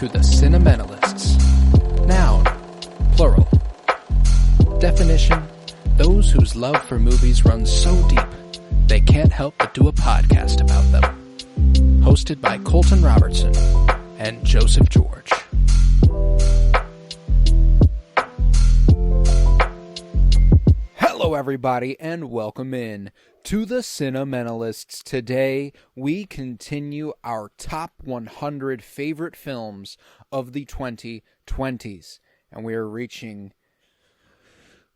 to the Cinementalists. Noun, plural. Definition, those whose love for movies runs so deep, they can't help but do a podcast about them. Hosted by Colton Robertson and Joseph George. Hello everybody and welcome in to the Cinementalists. Today we continue our top 100 favorite films of the 2020s, and we are reaching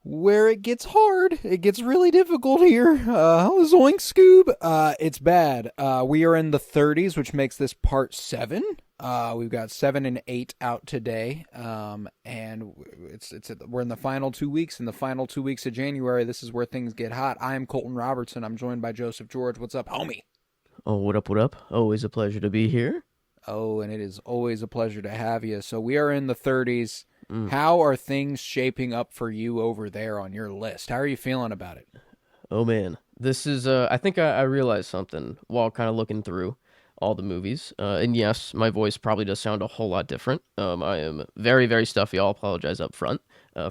where it gets hard. It gets really difficult here. Zoink Scoob. It's bad. We are in the 30s, which makes this part 7. We've got 7 and 8 out today, and we're in the final 2 weeks. In the final 2 weeks of January, this is where things get hot. I am Colton Robertson. I'm joined by Joseph George. What's up, homie? Oh, what up, what up? Always a pleasure to be here. Oh, and it is always a pleasure to have you. So we are in the 30s. How are things shaping up for you over there on your list? How are you feeling about it? Oh, man. This is, I think I realized something while kind of looking through all the movies. And yes, my voice probably does sound a whole lot different. I am very, very stuffy. I'll apologize up front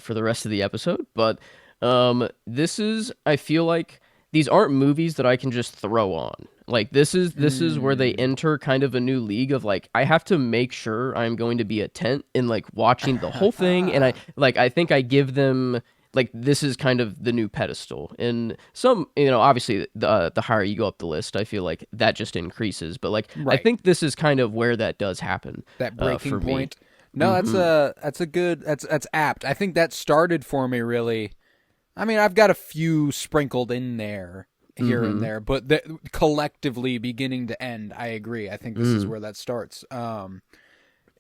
for the rest of the episode. But I feel like these aren't movies that I can just throw on. Like, this is where they enter kind of a new league of, like, I have to make sure I'm going to be attent in, like, watching the whole thing. And I think I give them, like, this is kind of the new pedestal. And some, obviously the higher you go up the list, I feel like that just increases. But, like, right. I think this is kind of where that does happen. That breaking point. No, that's apt. I think that started for me, really. I mean, I've got a few sprinkled in there. Here and there, but collectively, beginning to end, I agree. I think this is where that starts. Because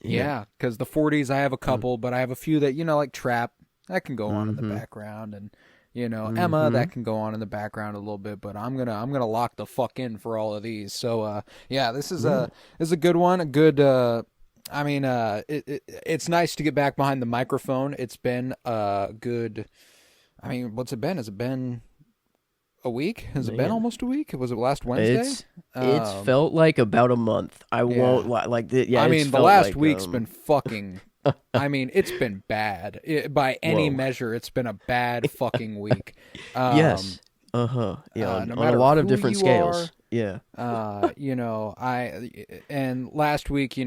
the 40s, I have a couple, but I have a few that, like Trap, that can go on in the background, and Emma, that can go on in the background a little bit. But I'm gonna lock the fuck in for all of these. So this is a good one. A good. It's nice to get back behind the microphone. It's been a good. I mean, what's it been? Has it been a week? Has it been almost a week? Was it last Wednesday? It's felt like about a month. I won't like. I mean, the last week's been fucking. I mean, it's been bad by any measure. It's been a bad fucwe week. Yes. Yeah. On a lot of different scales. Yeah. And last week,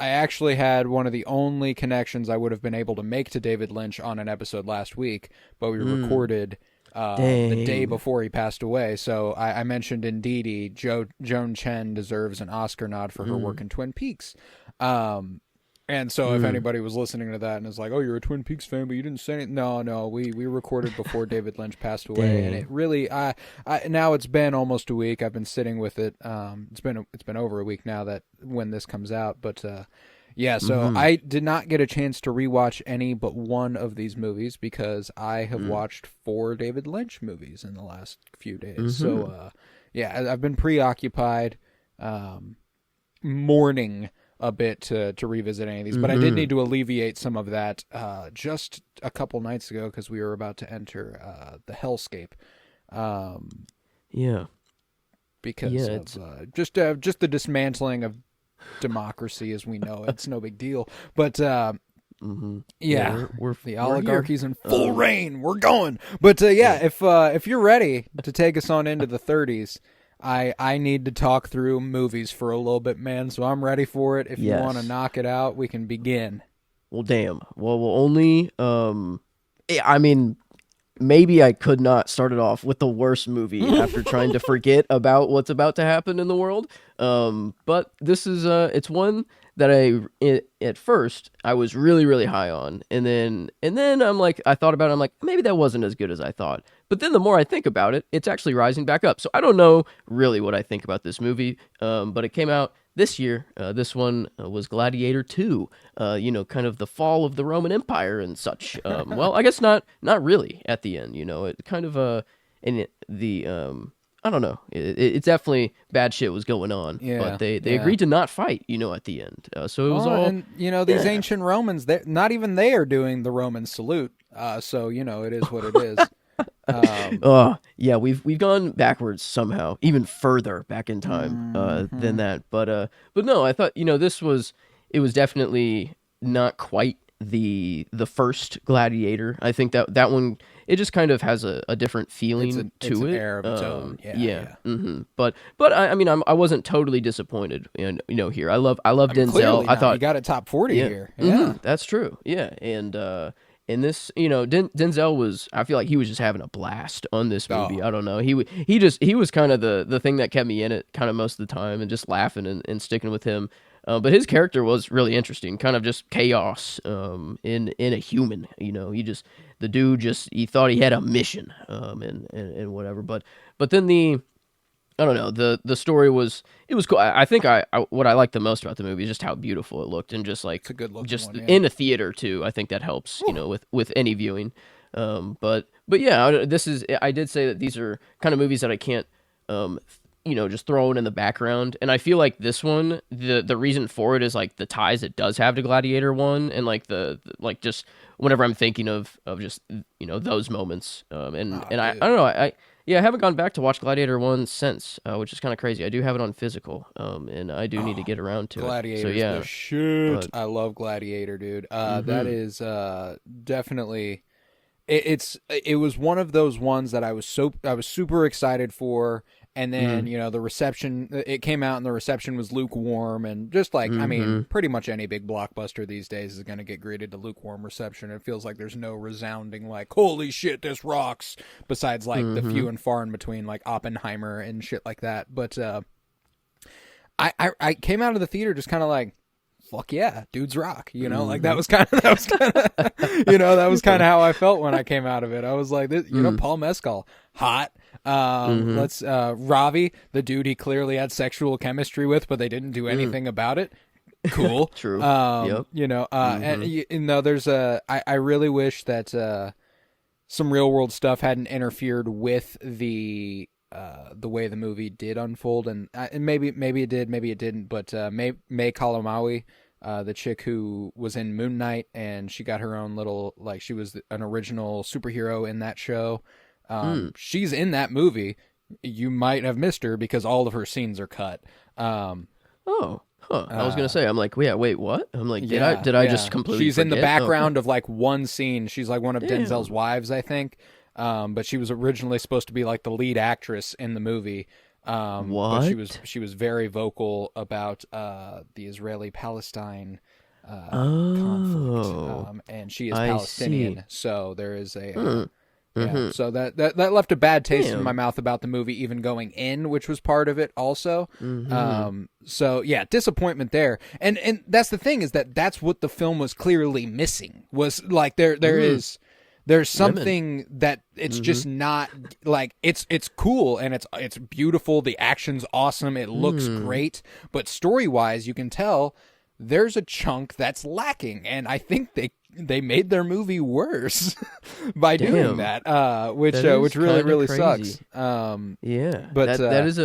I actually had one of the only connections I would have been able to make to David Lynch on an episode last week, but we recorded the day before he passed away. So I mentioned in Dee Dee, Joan Chen deserves an Oscar nod for her work in Twin Peaks. And so if anybody was listening to that and is like, oh, you're a Twin Peaks fan, but you didn't say anything. No, we recorded before David Lynch passed away. And it really, now it's been almost a week. I've been sitting with it. It's been over a week now that when this comes out. But so I did not get a chance to rewatch any but one of these movies because I have watched 4 David Lynch movies in the last few days. So, I've been preoccupied, mourning a bit to revisit any of these, but I did need to alleviate some of that just a couple nights ago because we were about to enter the hellscape. Because of just the dismantling of democracy as we know it. It's no big deal, but the oligarchy's in full reign. We're going, but if you're ready to take us on into the 30s. I need to talk through movies for a little bit, man, so I'm ready for it. If you want to knock it out, we can begin. Well, damn. Well, we'll only, I mean, maybe I could not start it off with the worst movie after trying to forget about what's about to happen in the world. But this is, it's one that at first I was really, really high on. And then I'm like, I thought about it. I'm like, maybe that wasn't as good as I thought. But then the more I think about it, it's actually rising back up. So I don't know really what I think about this movie. But it came out this year. This one was Gladiator 2, kind of the fall of the Roman Empire and such. Well, I guess not really at the end, it kind of, I don't know. It's definitely bad shit was going on, but they agreed to not fight, at the end. So it was all... And, these ancient Romans, not even they are doing the Roman salute. So, it is what it is. Oh, yeah, we've gone backwards somehow, even further back in time than that. But no, I thought, it was definitely not quite the first Gladiator. I think that one, it just kind of has a different feeling it's to an it. air of its own. Yeah, Yeah. yeah. But I mean, I wasn't totally disappointed. And here, I love Denzel. Clearly I not. thought You got a top 40 yeah, here. Yeah. that's true. Yeah, and in this, Denzel was. I feel like he was just having a blast on this movie. Oh. I don't know. He was kind of the thing that kept me in it, kind of most of the time, and just laughing and sticking with him. But his character was really interesting, kind of just chaos in a human. The dude he thought he had a mission and whatever. But then I don't know. The story was cool. I think what I liked the most about the movie is just how beautiful it looked, and just like It's a good looking just one, yeah. in a theater too. I think that helps, with any viewing. But yeah, I did say that these are kind of movies that I can't just throw it in the background. And I feel like this one, the reason for it is like the ties it does have to Gladiator 1, and like like just whenever I'm thinking of just those moments. And I don't know, I haven't gone back to watch Gladiator 1 since, which is kind of crazy. I do have it on physical, and I do need to get around to Gladiator's it. So yeah, the shit. but- I love Gladiator, dude. That is definitely it was one of those ones that I was super excited for, and then the reception, it came out and the reception was lukewarm, and just like I mean, pretty much any big blockbuster these days is going to get greeted to lukewarm reception. It feels like there's no resounding like holy shit this rocks, besides like the few and far in between like Oppenheimer and shit like that. But I came out of the theater just kind of like, fuck yeah, dudes rock, like that was kind of that was kind of how I felt when I came out of it. I was like, Paul Mescal, hot. Let's Ravi, the dude he clearly had sexual chemistry with, but they didn't do anything about it. Cool. True. Yep. And there's I really wish that some real world stuff hadn't interfered with the way the movie did unfold, and maybe it did, maybe it didn't. But May Kalamaui, the chick who was in Moon Knight, and she got her own little, like, she was an original superhero in that show. She's in that movie. You might have missed her because all of her scenes are cut. I was gonna say, I'm like, yeah, wait, what? I'm like, did I just completely? She's forget? in the background of like one scene. She's like one of Denzel's wives, I think. But she was originally supposed to be like the lead actress in the movie. What? But she was very vocal about the Israeli-Palestine conflict, and she is Palestinian. So there is a. Yeah, so that left a bad taste in my mouth about the movie even going in, which was part of it also. So yeah, disappointment there. And that's the thing, is that's what the film was clearly missing, was like there's something that it's just not like, it's cool and it's beautiful, the action's awesome, it looks great, but story-wise you can tell there's a chunk that's lacking, and I think they made their movie worse by doing that, which really crazy. sucks. Yeah, but that is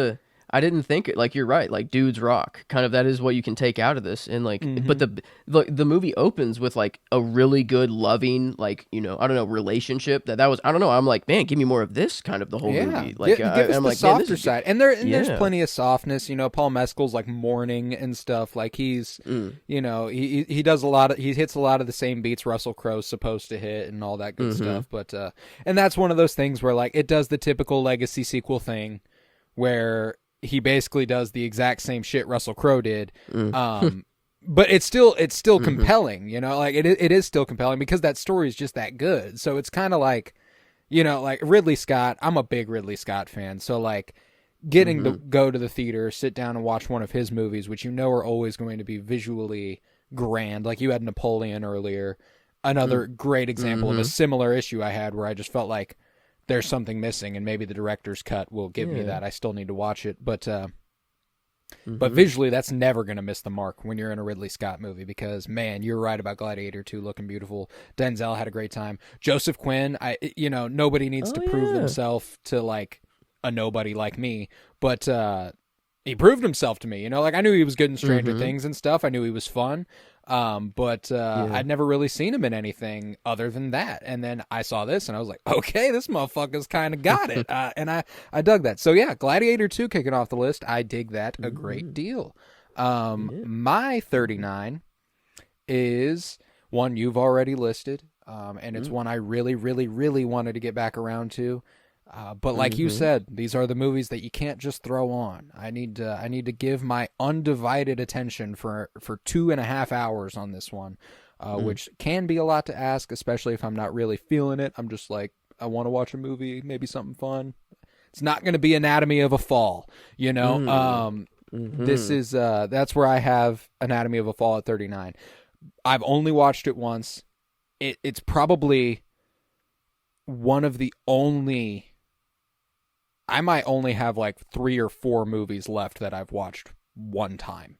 I didn't think it, like, you're right, like dudes rock, kind of, that is what you can take out of this. And like, but the movie opens with like a really good loving, like, I don't know, relationship that was, I don't know, I'm like, man, give me more of this kind of the whole movie. Like, give us I'm the like, softer side, and there's plenty of softness. Paul Mescal's like mourning and stuff. Like he's, he does a lot of, he hits a lot of the same beats Russell Crowe's supposed to hit and all that good stuff. But and that's one of those things where like it does the typical legacy sequel thing, where he basically does the exact same shit Russell Crowe did. But it's still compelling, like it is still compelling because that story is just that good. So it's kind of like, like Ridley Scott, I'm a big Ridley Scott fan. So like getting to go to the theater, sit down and watch one of his movies, which are always going to be visually grand. Like you had Napoleon earlier, another great example of a similar issue I had where I just felt like there's something missing, and maybe the director's cut will give me that. I still need to watch it, but visually, that's never going to miss the mark when you're in a Ridley Scott movie, because man, you're right about Gladiator 2 looking beautiful. Denzel had a great time. Joseph Quinn, nobody needs to prove himself to like a nobody like me, but he proved himself to me. Like I knew he was good in Stranger Things and stuff. I knew he was fun. But I'd never really seen him in anything other than that. And then I saw this and I was like, okay, this motherfucker's kind of got it. And I dug that. So yeah, Gladiator 2 kicking off the list. I dig that a great deal. My 39 is one you've already listed. And it's one I really, really, really wanted to get back around to. But like you said, these are the movies that you can't just throw on. I need to give my undivided attention for 2.5 hours on this one, which can be a lot to ask, especially if I'm not really feeling it. I'm just like, I want to watch a movie, maybe something fun. It's not going to be Anatomy of a Fall, you know? This is, that's where I have Anatomy of a Fall at 39. I've only watched it once. It's probably one of the only, I might only have like 3 or 4 movies left that I've watched one time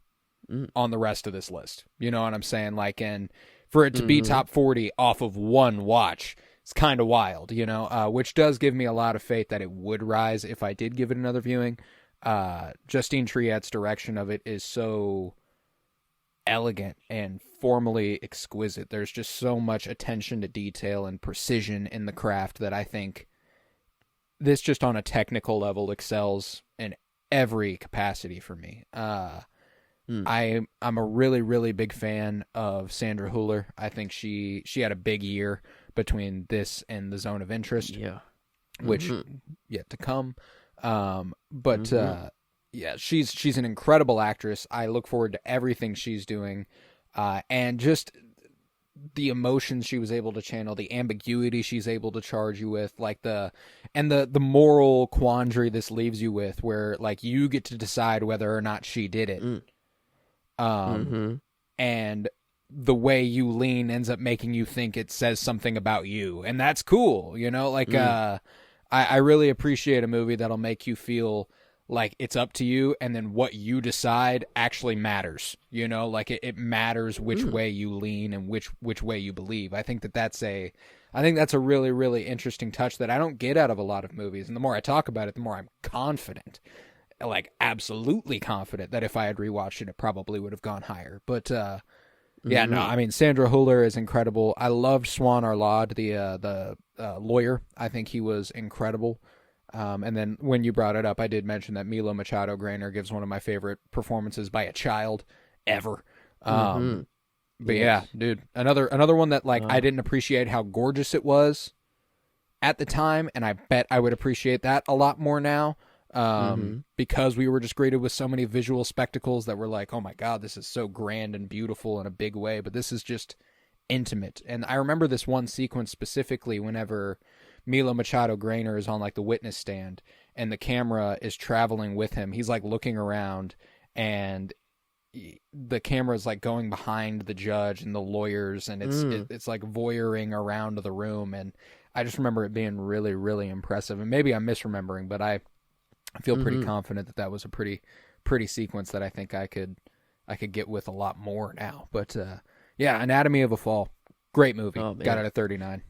on the rest of this list. You know what I'm saying? Like, and for it to be top 40 off of one watch, it's kind of wild, you know, which does give me a lot of faith that it would rise if I did give it another viewing. Justine Triet's direction of it is so elegant and formally exquisite. There's just so much attention to detail and precision in the craft that I think this just on a technical level excels in every capacity for me. I'm a really, really big fan of Sandra Hüller. I think she had a big year between this and The Zone of Interest, which yet to come. Yeah, she's an incredible actress. I look forward to everything she's doing, and just the emotions she was able to channel, the ambiguity she's able to charge you with, like the moral quandary this leaves you with, where like you get to decide whether or not she did it, and the way you lean ends up making you think it says something about you, and that's cool, you know. Like I really appreciate a movie that'll make you feel like it's up to you, and then what you decide actually matters, you know, like it matters which way you lean and which way you believe. I think that's a really, really interesting touch that I don't get out of a lot of movies. And the more I talk about it, the more I'm confident, like absolutely confident that if I had rewatched it, it probably would have gone higher. But, yeah, no, I mean, Sandra Hüller is incredible. I loved Swan Arlad, the lawyer. I think he was incredible. And then when you brought it up, I did mention that Milo Machado Graner gives one of my favorite performances by a child ever. But yeah, dude, another one that like I didn't appreciate how gorgeous it was at the time, and I bet I would appreciate that a lot more now. Because we were just greeted with so many visual spectacles that were like, oh my God, this is so grand and beautiful in a big way, but this is just intimate. And I remember this one sequence specifically whenever Milo Machado Graner is on like the witness stand and the camera is traveling with him. He's like looking around and the camera is like going behind the judge and the lawyers, and it's like voyeuring around the room. And I just remember it being really, really impressive. And maybe I'm misremembering, but I feel pretty confident that was a pretty sequence that I think I could get with a lot more now. But yeah, Anatomy of a Fall, great movie. Oh, got it at 39.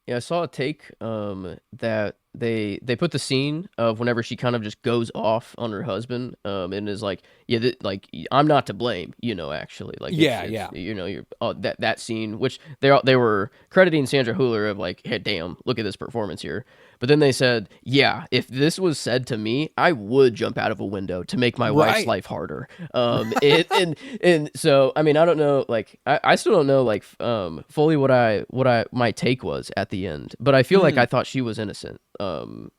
Yeah, I saw a take that they put the scene of whenever she kind of just goes off on her husband and is like, yeah, like I'm not to blame, you know, actually, like it's, you know, you're that scene, which they were crediting Sandra Hüller of like, hey, damn, look at this performance here. But then they said, yeah, if this was said to me, I would jump out of a window to make my wife's life harder. And so, I mean, I don't know, like, I still don't know, like, fully what my take was at the end. But I feel like I thought she was innocent.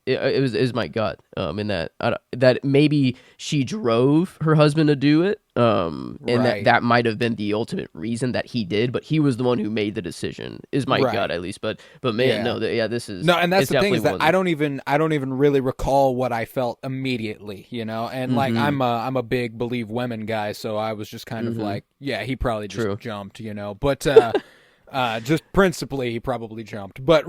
It was my gut in that maybe she drove her husband to do it. And that might have been the ultimate reason that he did, but he was the one who made the decision. Is my gut at least, but man, no, this is no, and that's the thing is that I don't even really recall what I felt immediately, you know, and like I'm a big believe women guy, so I was just kind of like, yeah, he probably just jumped, you know, but just principally he probably jumped, but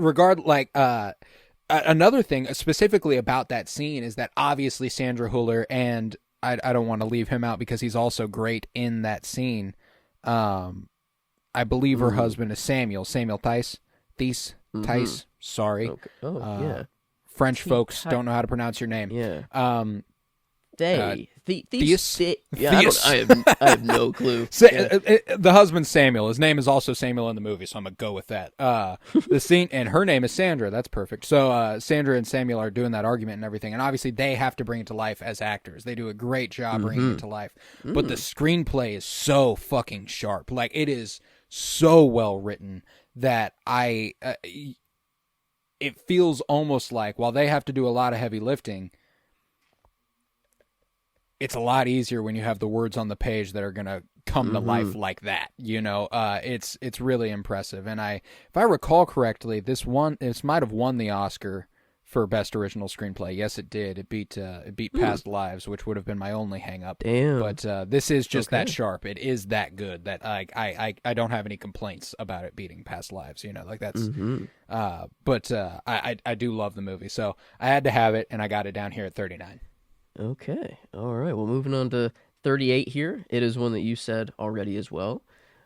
another thing specifically about that scene is that obviously Sandra Hüller, and I don't want to leave him out because he's also great in that scene. I believe her husband is Samuel Tice. Sorry. Okay. Oh, yeah. French folks don't know how to pronounce your name. Yeah. Theus? Yeah, Theus. I have no clue. The husband's Samuel. His name is also Samuel in the movie, so I'm gonna go with that. The scene, and her name is Sandra. That's perfect. So Sandra and Samuel are doing that argument and everything, and obviously they have to bring it to life as actors. They do a great job bringing it to life. But the screenplay is so fucking sharp. Like, it is so well written that it feels almost like, while they have to do a lot of heavy lifting, it's a lot easier when you have the words on the page that are going to come to life like that. It's really impressive. And if I recall correctly, this might have won the Oscar for Best Original Screenplay. Yes, it did. It beat Past Lives, which would have been my only hang-up. Damn. But this is just that sharp. It is that good that I don't have any complaints about it beating Past Lives. Like that's. But I do love the movie, so I had to have it, and I got it down here at 39. Okay. All right. Well, moving on to 38 here. It is one that you said already as well.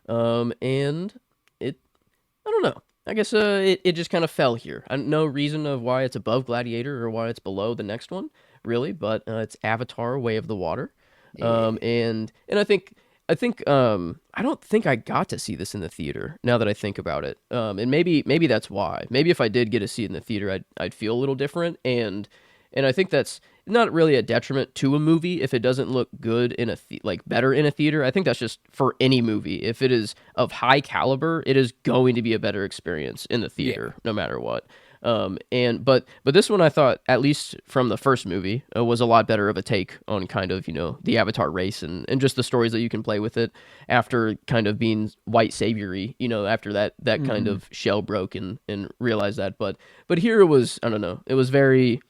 And I don't know. I guess it just kind of fell here. No reason of why it's above Gladiator or why it's below the next one, really, but it's Avatar: Way of the Water. Yeah. And I think I don't think I got to see this in the theater, now that I think about it. And maybe that's why. Maybe if I did get to see it in the theater, I'd feel a little different, and I think that's not really a detriment to a movie if it doesn't look good in better in a theater. I think that's just for any movie. If it is of high caliber, it is going to be a better experience in the theater, no matter what. But this one, I thought, at least from the first movie, was a lot better of a take on kind of, the Avatar race and just the stories that you can play with it after kind of being white saviory, after that kind of shell broke and realized that. But here it was, I don't know, it was very,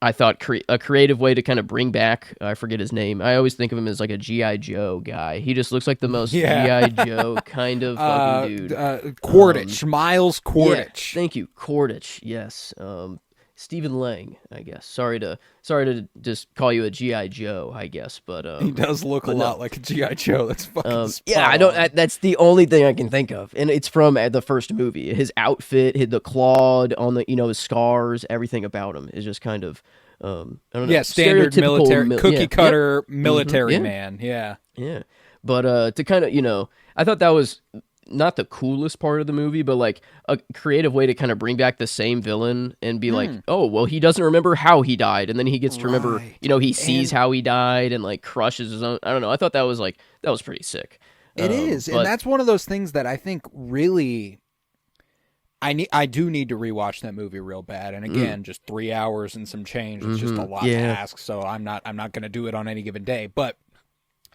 I thought, a creative way to kind of bring back, I forget his name. I always think of him as like a G.I. Joe guy. He just looks like the most G.I. Joe kind of fucking dude. Quaritch, Miles Quaritch. Yeah, thank you, Quaritch. Yes, Stephen Lang, I guess. Sorry to just call you a G.I. Joe, I guess, but he does look a lot like a G.I. Joe. That's fucking yeah. I don't. That's the only thing I can think of, and it's from the first movie. His outfit, the clawed on the, his scars, everything about him is just kind of, I don't know. Yeah, standard military, cookie cutter military man. Yeah. Yeah, but to kind of, I thought that was not the coolest part of the movie, but like a creative way to kind of bring back the same villain and be like, oh, well, he doesn't remember how he died, and then he gets to remember, he sees how he died and like crushes his own. I don't know. I thought that was pretty sick. It is, and that's one of those things that I think really, I do need to rewatch that movie real bad. And again, just 3 hours and some change. It's just a lot to ask, so I'm not going to do it on any given day. But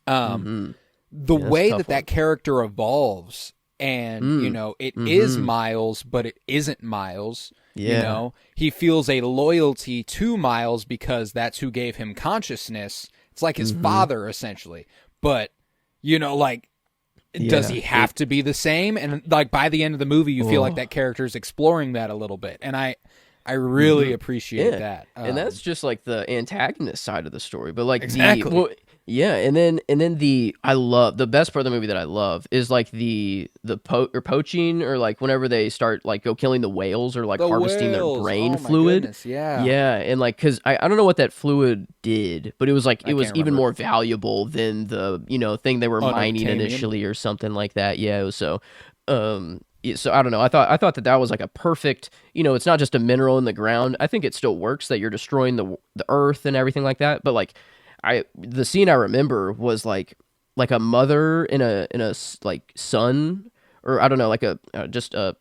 the way that character evolves. And, it is Miles, but it isn't Miles. Yeah. He feels a loyalty to Miles because that's who gave him consciousness. It's like his father, essentially. But, does he have to be the same? And, like, by the end of the movie, you feel like that character's exploring that a little bit. And I really appreciate that. And that's just, like, the antagonist side of the story. But, like, exactly. Yeah, and then the best part of the movie that I love is like the poaching, or like whenever they start like go killing the whales or like harvesting their brain fluid. Goodness, yeah, and like because I don't know what that fluid did, but it was like it was even more valuable than the thing they were mining initially or something like that. Yeah, it was so. So I don't know. I thought that was like a perfect. It's not just a mineral in the ground. I think it still works that you're destroying the earth and everything like that, but like. The scene I remember was like a mother and a like son, or I don't know, like just a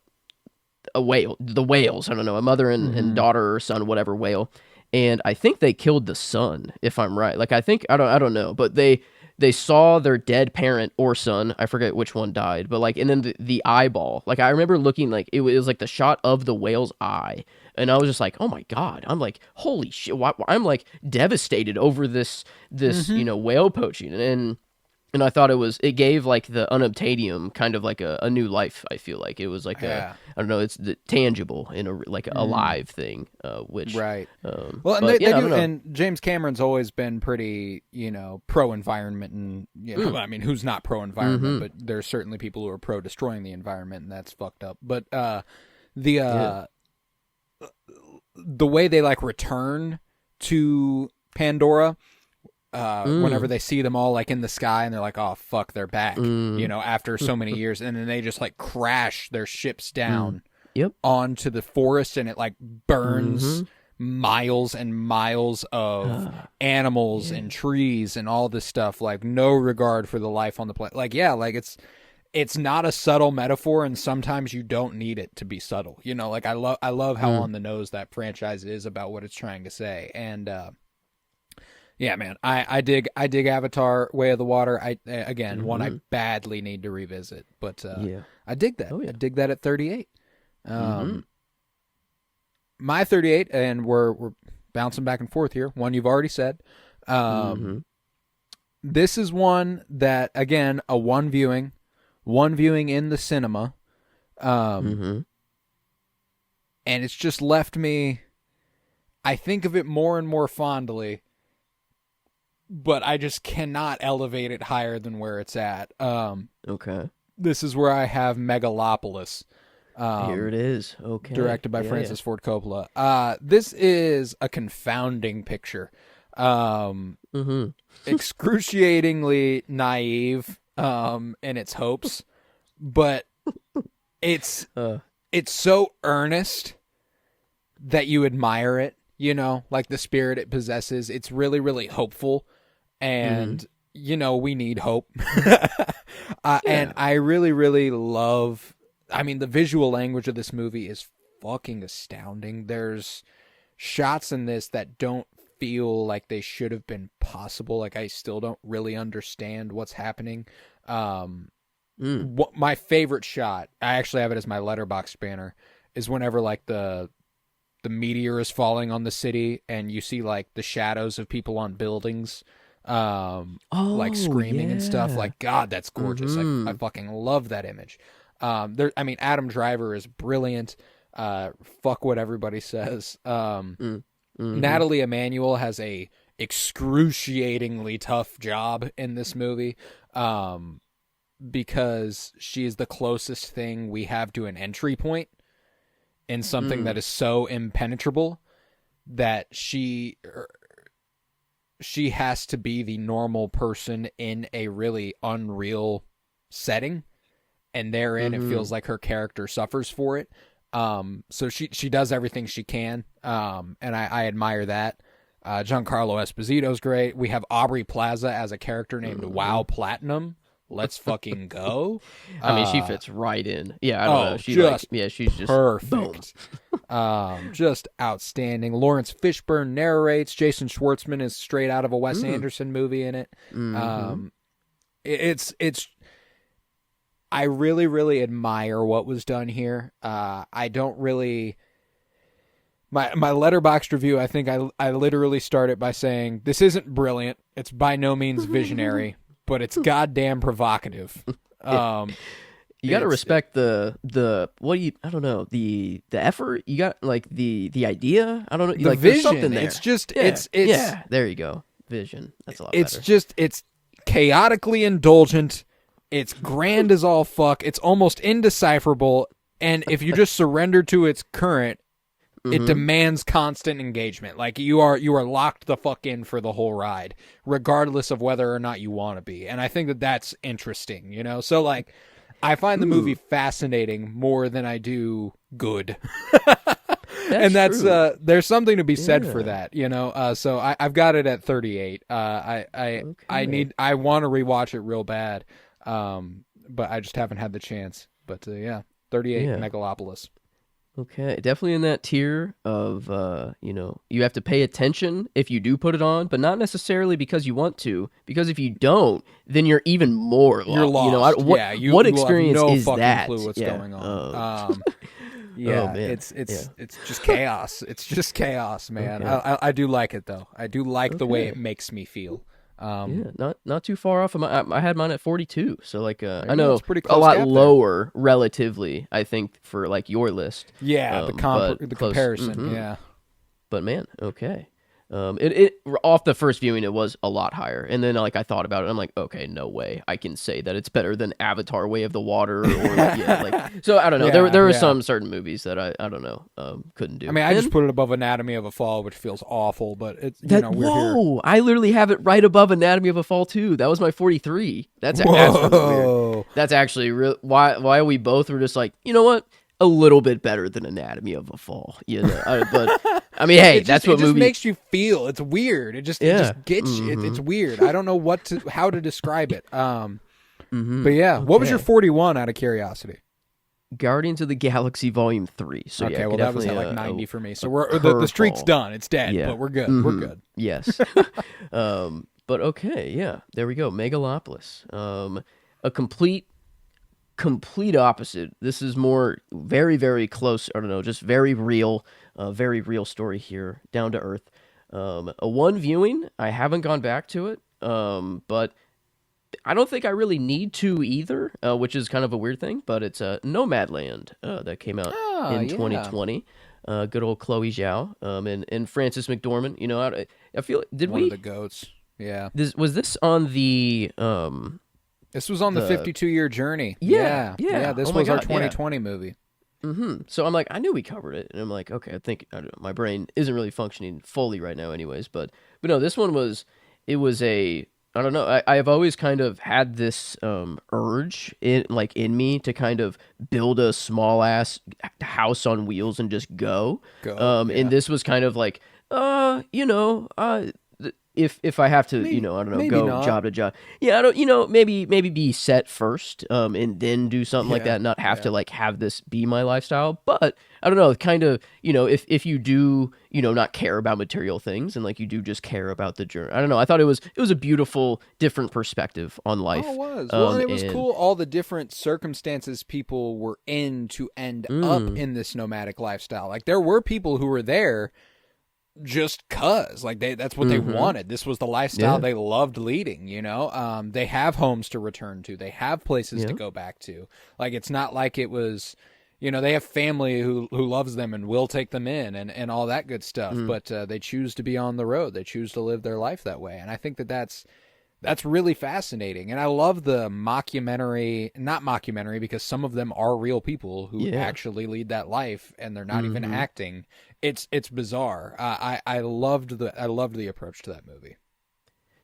whale, the whales. I don't know, a mother and daughter or son, whatever whale, and I think they killed the son, if I'm right. Like I don't know, but they saw their dead parent or son. I forget which one died, but like and then the eyeball. Like I remember looking like it was like the shot of the whale's eye. And I was just like, oh my God. I'm like, holy shit. I'm like devastated over this whale poaching. And I thought it gave like the unobtainium kind of like a new life. I feel like it was like I don't know, it's tangible in a live thing, which. Right. Well, and they do, and James Cameron's always been pretty, pro environment, and I mean, who's not pro environment, but there's certainly people who are pro destroying the environment, and that's fucked up. But the way they like return to Pandora, whenever they see them all like in the sky and they're like, oh fuck, they're back, after so many years, and then they just like crash their ships down onto the forest, and it like burns miles and miles of animals and trees and all this stuff, like no regard for the life on the planet. Like, yeah, like it's not a subtle metaphor, and sometimes you don't need it to be subtle. Like I love how on the nose that franchise is about what it's trying to say. And yeah, man, I dig Avatar: Way of the Water. One I badly need to revisit, but I dig that. I dig that at 38. My 38, and we're bouncing back and forth here. One you've already said. This is one that, again, a one viewing in the cinema, and it's just left me. I think of it more and more fondly, but I just cannot elevate it higher than where it's at. Okay. This is where I have Megalopolis. Here it is. Okay. Directed by Francis Ford Coppola. This is a confounding picture. Excruciatingly naive in its hopes, but it's so earnest that you admire it, like the spirit it possesses. It's really, really hopeful, and we need hope. And I really, really love, the visual language of this movie is fucking astounding. There's shots in this that don't feel like they should have been possible. Like, I still don't really understand what's happening. What my favorite shot, I actually have it as my Letterboxd banner, is whenever like the meteor is falling on the city and you see like the shadows of people on buildings like screaming and stuff. Like, God, that's gorgeous. I fucking love that image. Adam Driver is brilliant. Fuck what everybody says. Natalie Emanuel has a excruciatingly tough job in this movie, because she is the closest thing we have to an entry point in something that is so impenetrable that she has to be the normal person in a really unreal setting, and therein it feels like her character suffers for it. So she does everything she can, and I admire that. Giancarlo Esposito's great. We have Aubrey Plaza as a character named Wow Platinum. Let's fucking go. She fits right in. Yeah, I don't know. She's just perfect. Just outstanding. Lawrence Fishburne narrates. Jason Schwartzman is straight out of a Wes Anderson movie in it. It's. I really, really admire what was done here. I don't really. My Letterboxd review, I think I literally started by saying, this isn't brilliant. It's by no means visionary, but it's goddamn provocative. You got to respect the effort. You got like the idea. I don't know. The like, vision. There's something there. It's just, it's there you go. Vision. That's a lot better. It's chaotically indulgent. It's grand as all fuck. It's almost indecipherable. And if you just surrender to its current, it demands constant engagement. Like, you are locked the fuck in for the whole ride, regardless of whether or not you want to be. And I think that that's interesting, So, like, I find the movie fascinating more than I do good. That's there's something to be said for that, So I've got it at 38. I want to rewatch it real bad, but I just haven't had the chance. But 38 Megalopolis. Okay, definitely in that tier of, you have to pay attention if you do put it on, but not necessarily because you want to, because if you don't, then you're even more lost. You're lost. What experience have no is fucking that? Clue what's going on. It's just chaos. It's just chaos, man. Okay. I do like it though. I do like the way it makes me feel. Not too far off. I had mine at 42, so like I know it's pretty close, a lot lower relatively, I think, for like your list. Yeah, the comparison. But man, okay. It off the first viewing, it was a lot higher, and then like I thought about it, I'm like, okay, no way, I can say that it's better than Avatar: Way of the Water, or yeah, like so. I don't know. There were some certain movies that I don't know couldn't do. I mean, I just put it above Anatomy of a Fall, which feels awful, but it's we're here. I literally have it right above Anatomy of a Fall too. That was my 43. That's weird. That's actually real. Why we both were just like, you know what? A little bit better than Anatomy of a Fall, you know. But I mean, hey, that's what it movie makes you feel. It's weird. It just gets you. It's weird. I don't know how to describe it. But yeah, what was your 41 out of curiosity? Guardians of the Galaxy Volume 3. So okay, well that was at like 90 for me. So we're the streak's done. It's dead, but we're good. We're good. Yes. But okay, yeah, there we go. Megalopolis. A complete opposite. This is more very, very close. I don't know, just very real story here, down to earth. A one viewing. I haven't gone back to it, but I don't think I really need to either, which is kind of a weird thing. But it's Nomadland that came out in 2020. Good old Chloe Zhao and Frances McDormand. You know, I feel one of the goats. Yeah. Was this on the This was on the 52-year journey. Yeah. This was our 2020 movie. So I'm like, I knew we covered it, and I'm like, okay, I think my brain isn't really functioning fully right now, anyways. But no, this one was. It was a. I don't know. I have always kind of had this urge in me to kind of build a small ass house on wheels and just go. And this was kind of like, if I have to, I don't know, go job to job. Yeah, I don't, maybe be set first, and then do something like that, not have to like have this be my lifestyle. But I don't know, kind of, if you do, not care about material things and like you do just care about the journey. I don't know. I thought it was a beautiful, different perspective on life. Oh, it was. Well, it was cool. All the different circumstances people were in to end up in this nomadic lifestyle. Like there were people who were there just cuz like that's what they wanted. This was the lifestyle they loved leading, they have homes to return to, they have places to go back to. Like it's not like it was, they have family who loves them and will take them in and all that good stuff, but they choose to be on the road, they choose to live their life that way. And I think that's really fascinating. And I love the not mockumentary, because some of them are real people who actually lead that life and they're not even acting. It's bizarre. I loved the approach to that movie.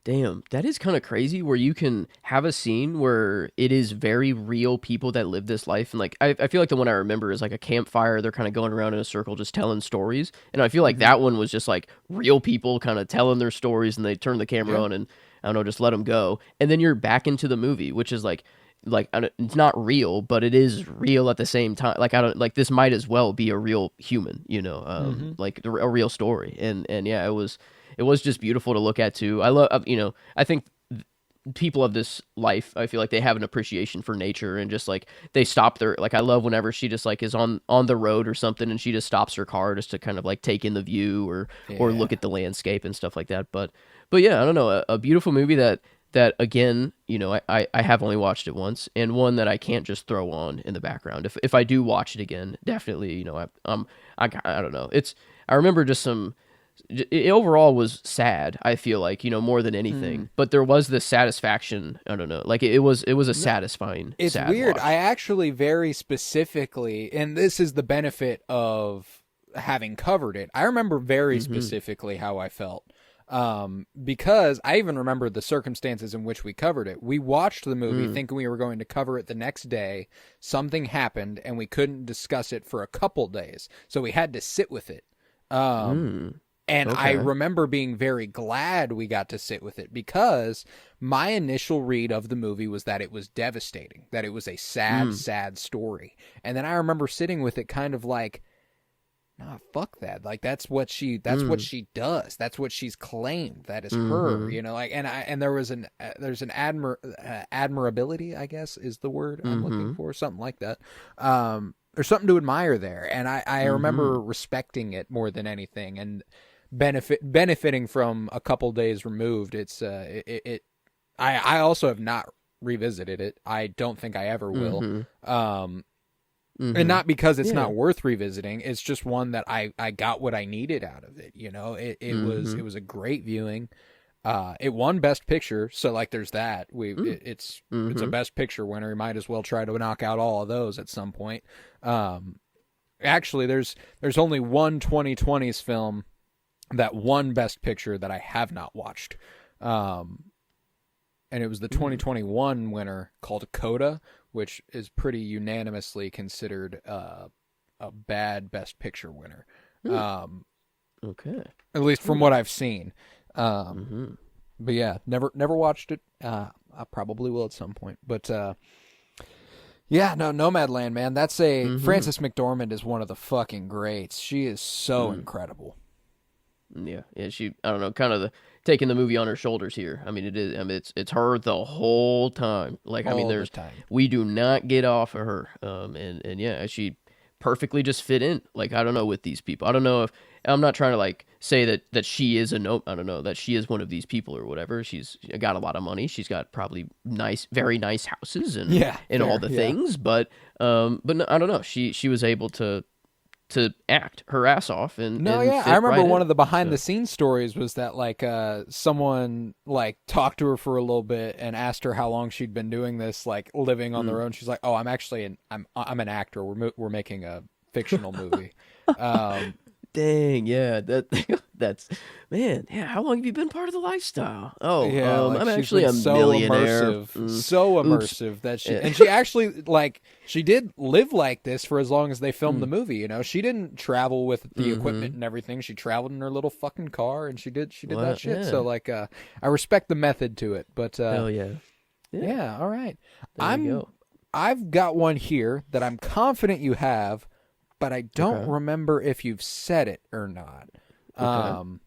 Damn, that is kind of crazy where you can have a scene where it is very real people that live this life. And like, I feel like the one I remember is like a campfire. They're kind of going around in a circle, just telling stories. And I feel like that one was just like real people kind of telling their stories, and they turn the camera on and I don't know, just let them go. And then you're back into the movie, which is like it's not real, but it is real at the same time. Like this might as well be a real human, like a real story. And yeah, it was just beautiful to look at too. I love, I think people of this life, I feel like they have an appreciation for nature, and just like they stop their, like I love whenever she just like is on the road or something and she just stops her car just to kind of like take in the view or look at the landscape and stuff like that. But yeah, I don't know, a beautiful movie that again, I have only watched it once, and one that I can't just throw on in the background. If I do watch it again, definitely, I don't know. I remember just it overall was sad, I feel like, more than anything, but there was this satisfaction. I don't know, like it was a satisfying. It's sad weird. watch. I actually very specifically, and this is the benefit of having covered it, I remember very specifically how I felt. Because I even remember the circumstances in which we covered it. We watched the movie thinking we were going to cover it the next day. Something happened and we couldn't discuss it for a couple days. So we had to sit with it. And I remember being very glad we got to sit with it, because my initial read of the movie was that it was devastating, that it was a sad, sad story. And then I remember sitting with it kind of like, nah, fuck that. Like that's what she does. That's what she's claimed. That is her, like, and there's an admirability, I guess is the word I'm looking for, something like that. There's something to admire there. And I remember respecting it more than anything, and benefiting from a couple days removed. It's I also have not revisited it. I don't think I ever will. And not because it's Yeah. not worth revisiting. It's just one that I got what I needed out of it. You know, it was a great viewing. It won Best Picture, so like there's that. It's a Best Picture winner. You might as well try to knock out all of those at some point. Actually, there's only one 2020s film that won Best Picture that I have not watched. And it was the 2021 winner called Coda, which is pretty unanimously considered a bad Best Picture winner. Okay. At least from what I've seen. But yeah, never watched it. I probably will at some point. But yeah, no, Nomadland, man. That's Frances McDormand is one of the fucking greats. She is so incredible. Yeah, she, I don't know, kind of taking the movie on her shoulders here. I mean, it is. I mean, it's her the whole time. Like, I mean, we do not get off of her. And yeah, she perfectly just fit in. Like, I don't know, with these people. I don't know if I'm not trying to like say that she is I don't know, that she is one of these people or whatever. She's got a lot of money. She's got probably very nice houses and all the things. But no, I don't know. She was able to act her ass off and I remember right one of the behind the scenes stories was that like someone like talked to her for a little bit and asked her how long she'd been doing this, like living on their own. She's like, "Oh, I'm actually I'm an actor. We're making a fictional movie." Dang, yeah, that's man. Yeah, how long have you been part of the lifestyle? Oh, yeah, like I'm she's actually a so millionaire. Immersive that she actually like she did live like this for as long as they filmed the movie. You know, she didn't travel with the equipment and everything. She traveled in her little fucking car and she did that shit. Yeah. So like, I respect the method to it. But hell yeah. Yeah, all right. There you go. I've got one here that I'm confident you have, but I don't remember if you've said it or not. Okay.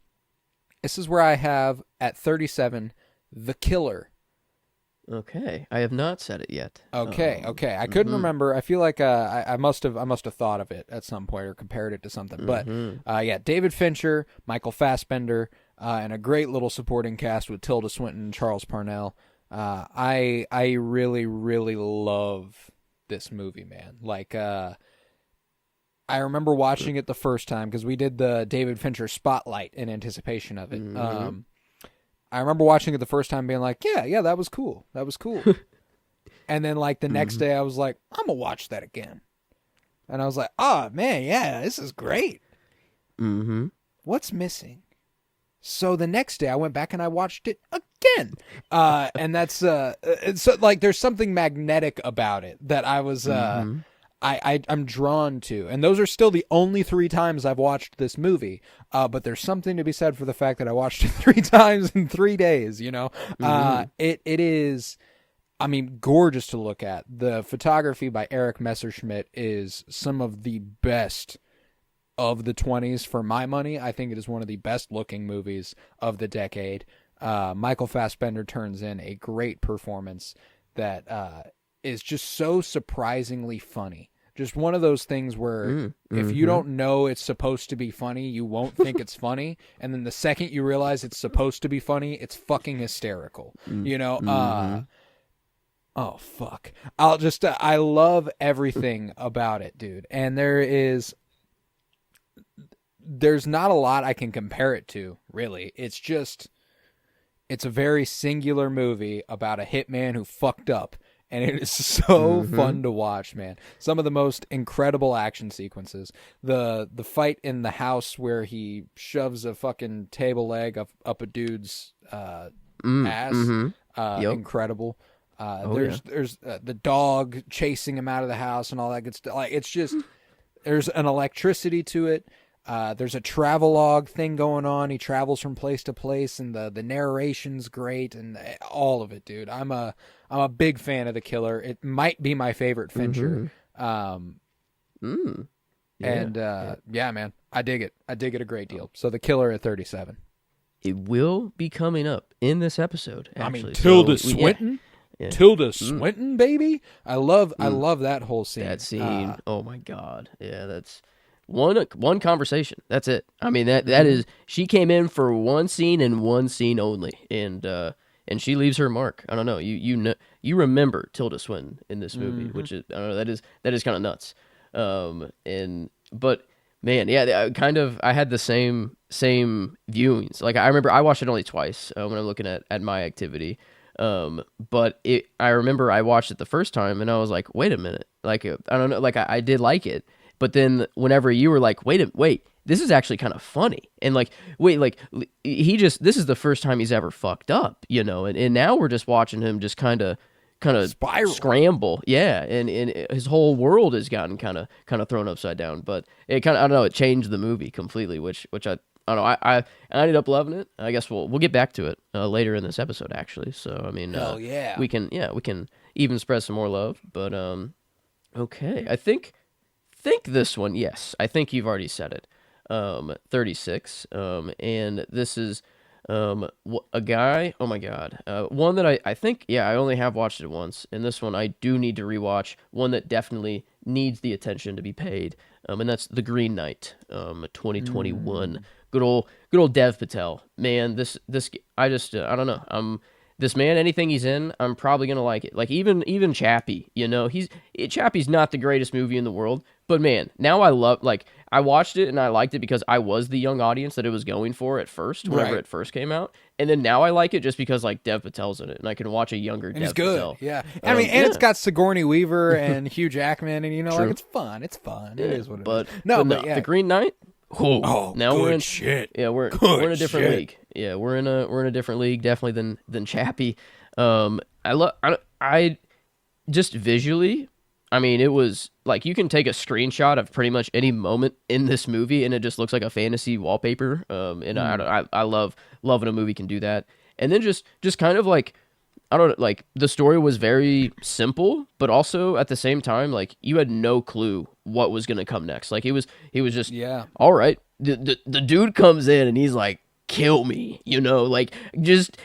This is where I have at 37, The Killer. Okay, I have not said it yet. Okay. I couldn't remember. I feel like I must have thought of it at some point or compared it to something. But yeah, David Fincher, Michael Fassbender, and a great little supporting cast with Tilda Swinton and Charles Parnell. I really, really love this movie, man. Like, I remember watching it the first time because we did the David Fincher Spotlight in anticipation of it. I remember watching it the first time being like, yeah, that was cool. And then like the next day I was like, I'm going to watch that again. And I was like, oh man, yeah, this is great. What's missing? So the next day I went back and I watched it again. And that's, so like there's something magnetic about it that I was, I'm drawn to. And those are still the only 3 times I've watched this movie. But there's something to be said for the fact that I watched it 3 times in 3 days, you know? It is, I mean, gorgeous to look at. The photography by Eric Messerschmidt is some of the best of the 20s for my money. I think it is one of the best looking movies of the decade. Michael Fassbender turns in a great performance that is just so surprisingly funny. Just one of those things where if you don't know it's supposed to be funny, you won't think it's funny. And then the second you realize it's supposed to be funny, it's fucking hysterical. You know? Oh, fuck. I love everything about it, dude. And there's not a lot I can compare it to, really. It's a very singular movie about a hitman who fucked up. And it is so fun to watch, man. Some of the most incredible action sequences. The fight in the house where he shoves a fucking table leg up a dude's ass. Incredible. There's the dog chasing him out of the house and all that good stuff. Like, it's just, there's an electricity to it. There's a travelogue thing going on. He travels from place to place, and the narration's great, and all of it, dude. I'm a big fan of The Killer. It might be my favorite Fincher. Yeah, man, I dig it. I dig it a great deal. So The Killer at 37. It will be coming up in this episode. Actually. I mean, Tilda Swinton. Yeah. Tilda Swinton, baby. I love that whole scene. That scene. Oh my god. Yeah, that's one conversation. That's it. I mean, that is, she came in for one scene and one scene only, and she leaves her mark. I don't know. You remember Tilda Swinton in this movie, which is, I don't know, that is kind of nuts. And but man, yeah, I had the same viewings. Like I remember I watched it only twice when I'm looking at my activity. But I remember I watched it the first time and I was like, wait a minute, like I don't know, like I did like it, but then whenever you were like, wait, this is actually kind of funny, and like wait, like this is the first time he's ever fucked up, and now we're just watching him just kind of Spiral. scramble, yeah, and his whole world has gotten kind of thrown upside down. But it kind of, I don't know, it changed the movie completely, which I don't know, I ended up loving it. I guess we'll get back to it later in this episode, actually. So I mean, Hell yeah. we can even spread some more love. But okay, I think this one, yes, I think you've already said it. 36, and this is a guy, oh my god, one that I think, yeah, I only have watched it once, and this one I do need to rewatch, one that definitely needs the attention to be paid, and that's The Green Knight, 2021. Good old Dev Patel, man. This I just I don't know, this man, anything he's in, I'm probably gonna like it. Like even Chappie, Chappie's not the greatest movie in the world, but man, now I watched it and I liked it because I was the young audience that it was going for at first, whenever it first came out, and then now I like it just because like Dev Patel's in it, and I can watch a younger And Dev he's good. Patel. Yeah. I mean, and it's got Sigourney Weaver and Hugh Jackman, and like it's fun. It's fun. It is what it is. But yeah. The Green Knight. Now we're in shit. Yeah, we're in a different league. Yeah, we're in a different league definitely than Chappie. I just visually, I mean, it was like you can take a screenshot of pretty much any moment in this movie and it just looks like a fantasy wallpaper. And I love when a movie can do that. And then just kind of like, I don't know, like the story was very simple, but also at the same time, like you had no clue what was going to come next. Like he was just, all right. The dude comes in and he's like, kill me, like just,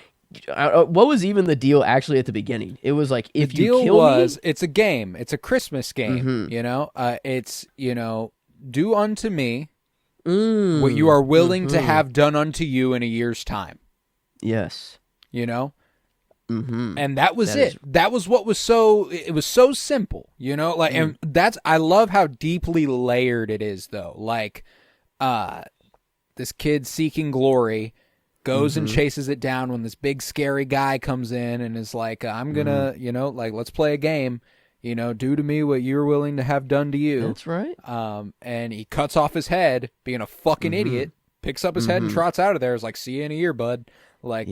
what was even the deal actually at the beginning? It was like, if you kill me, it's a game. It's a Christmas game, it's, do unto me what you are willing to have done unto you in a year's time. Yes. And that was it. That was what was it was so simple, and I love how deeply layered it is though. Like, this kid seeking glory goes and chases it down when this big scary guy comes in and is like, I'm gonna, like, let's play a game, do to me what you're willing to have done to you. That's right. And he cuts off his head, being a fucking idiot, picks up his head and trots out of there. Is like, see you in a year, bud. Like,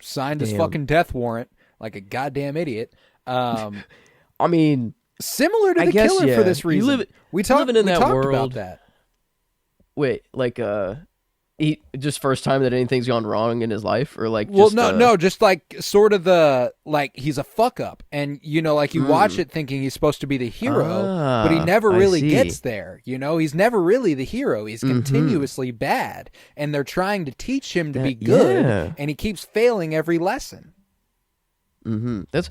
signed his fucking death warrant like a goddamn idiot. I mean, similar to the killer for this reason. We talked world about that. Wait, like, he just first time that anything's gone wrong in his life, or like, no, just like sort of like he's a fuck up, and like you watch it thinking he's supposed to be the hero, but he never really gets there. He's never really the hero. He's continuously bad, and they're trying to teach him to be good, and he keeps failing every lesson. That's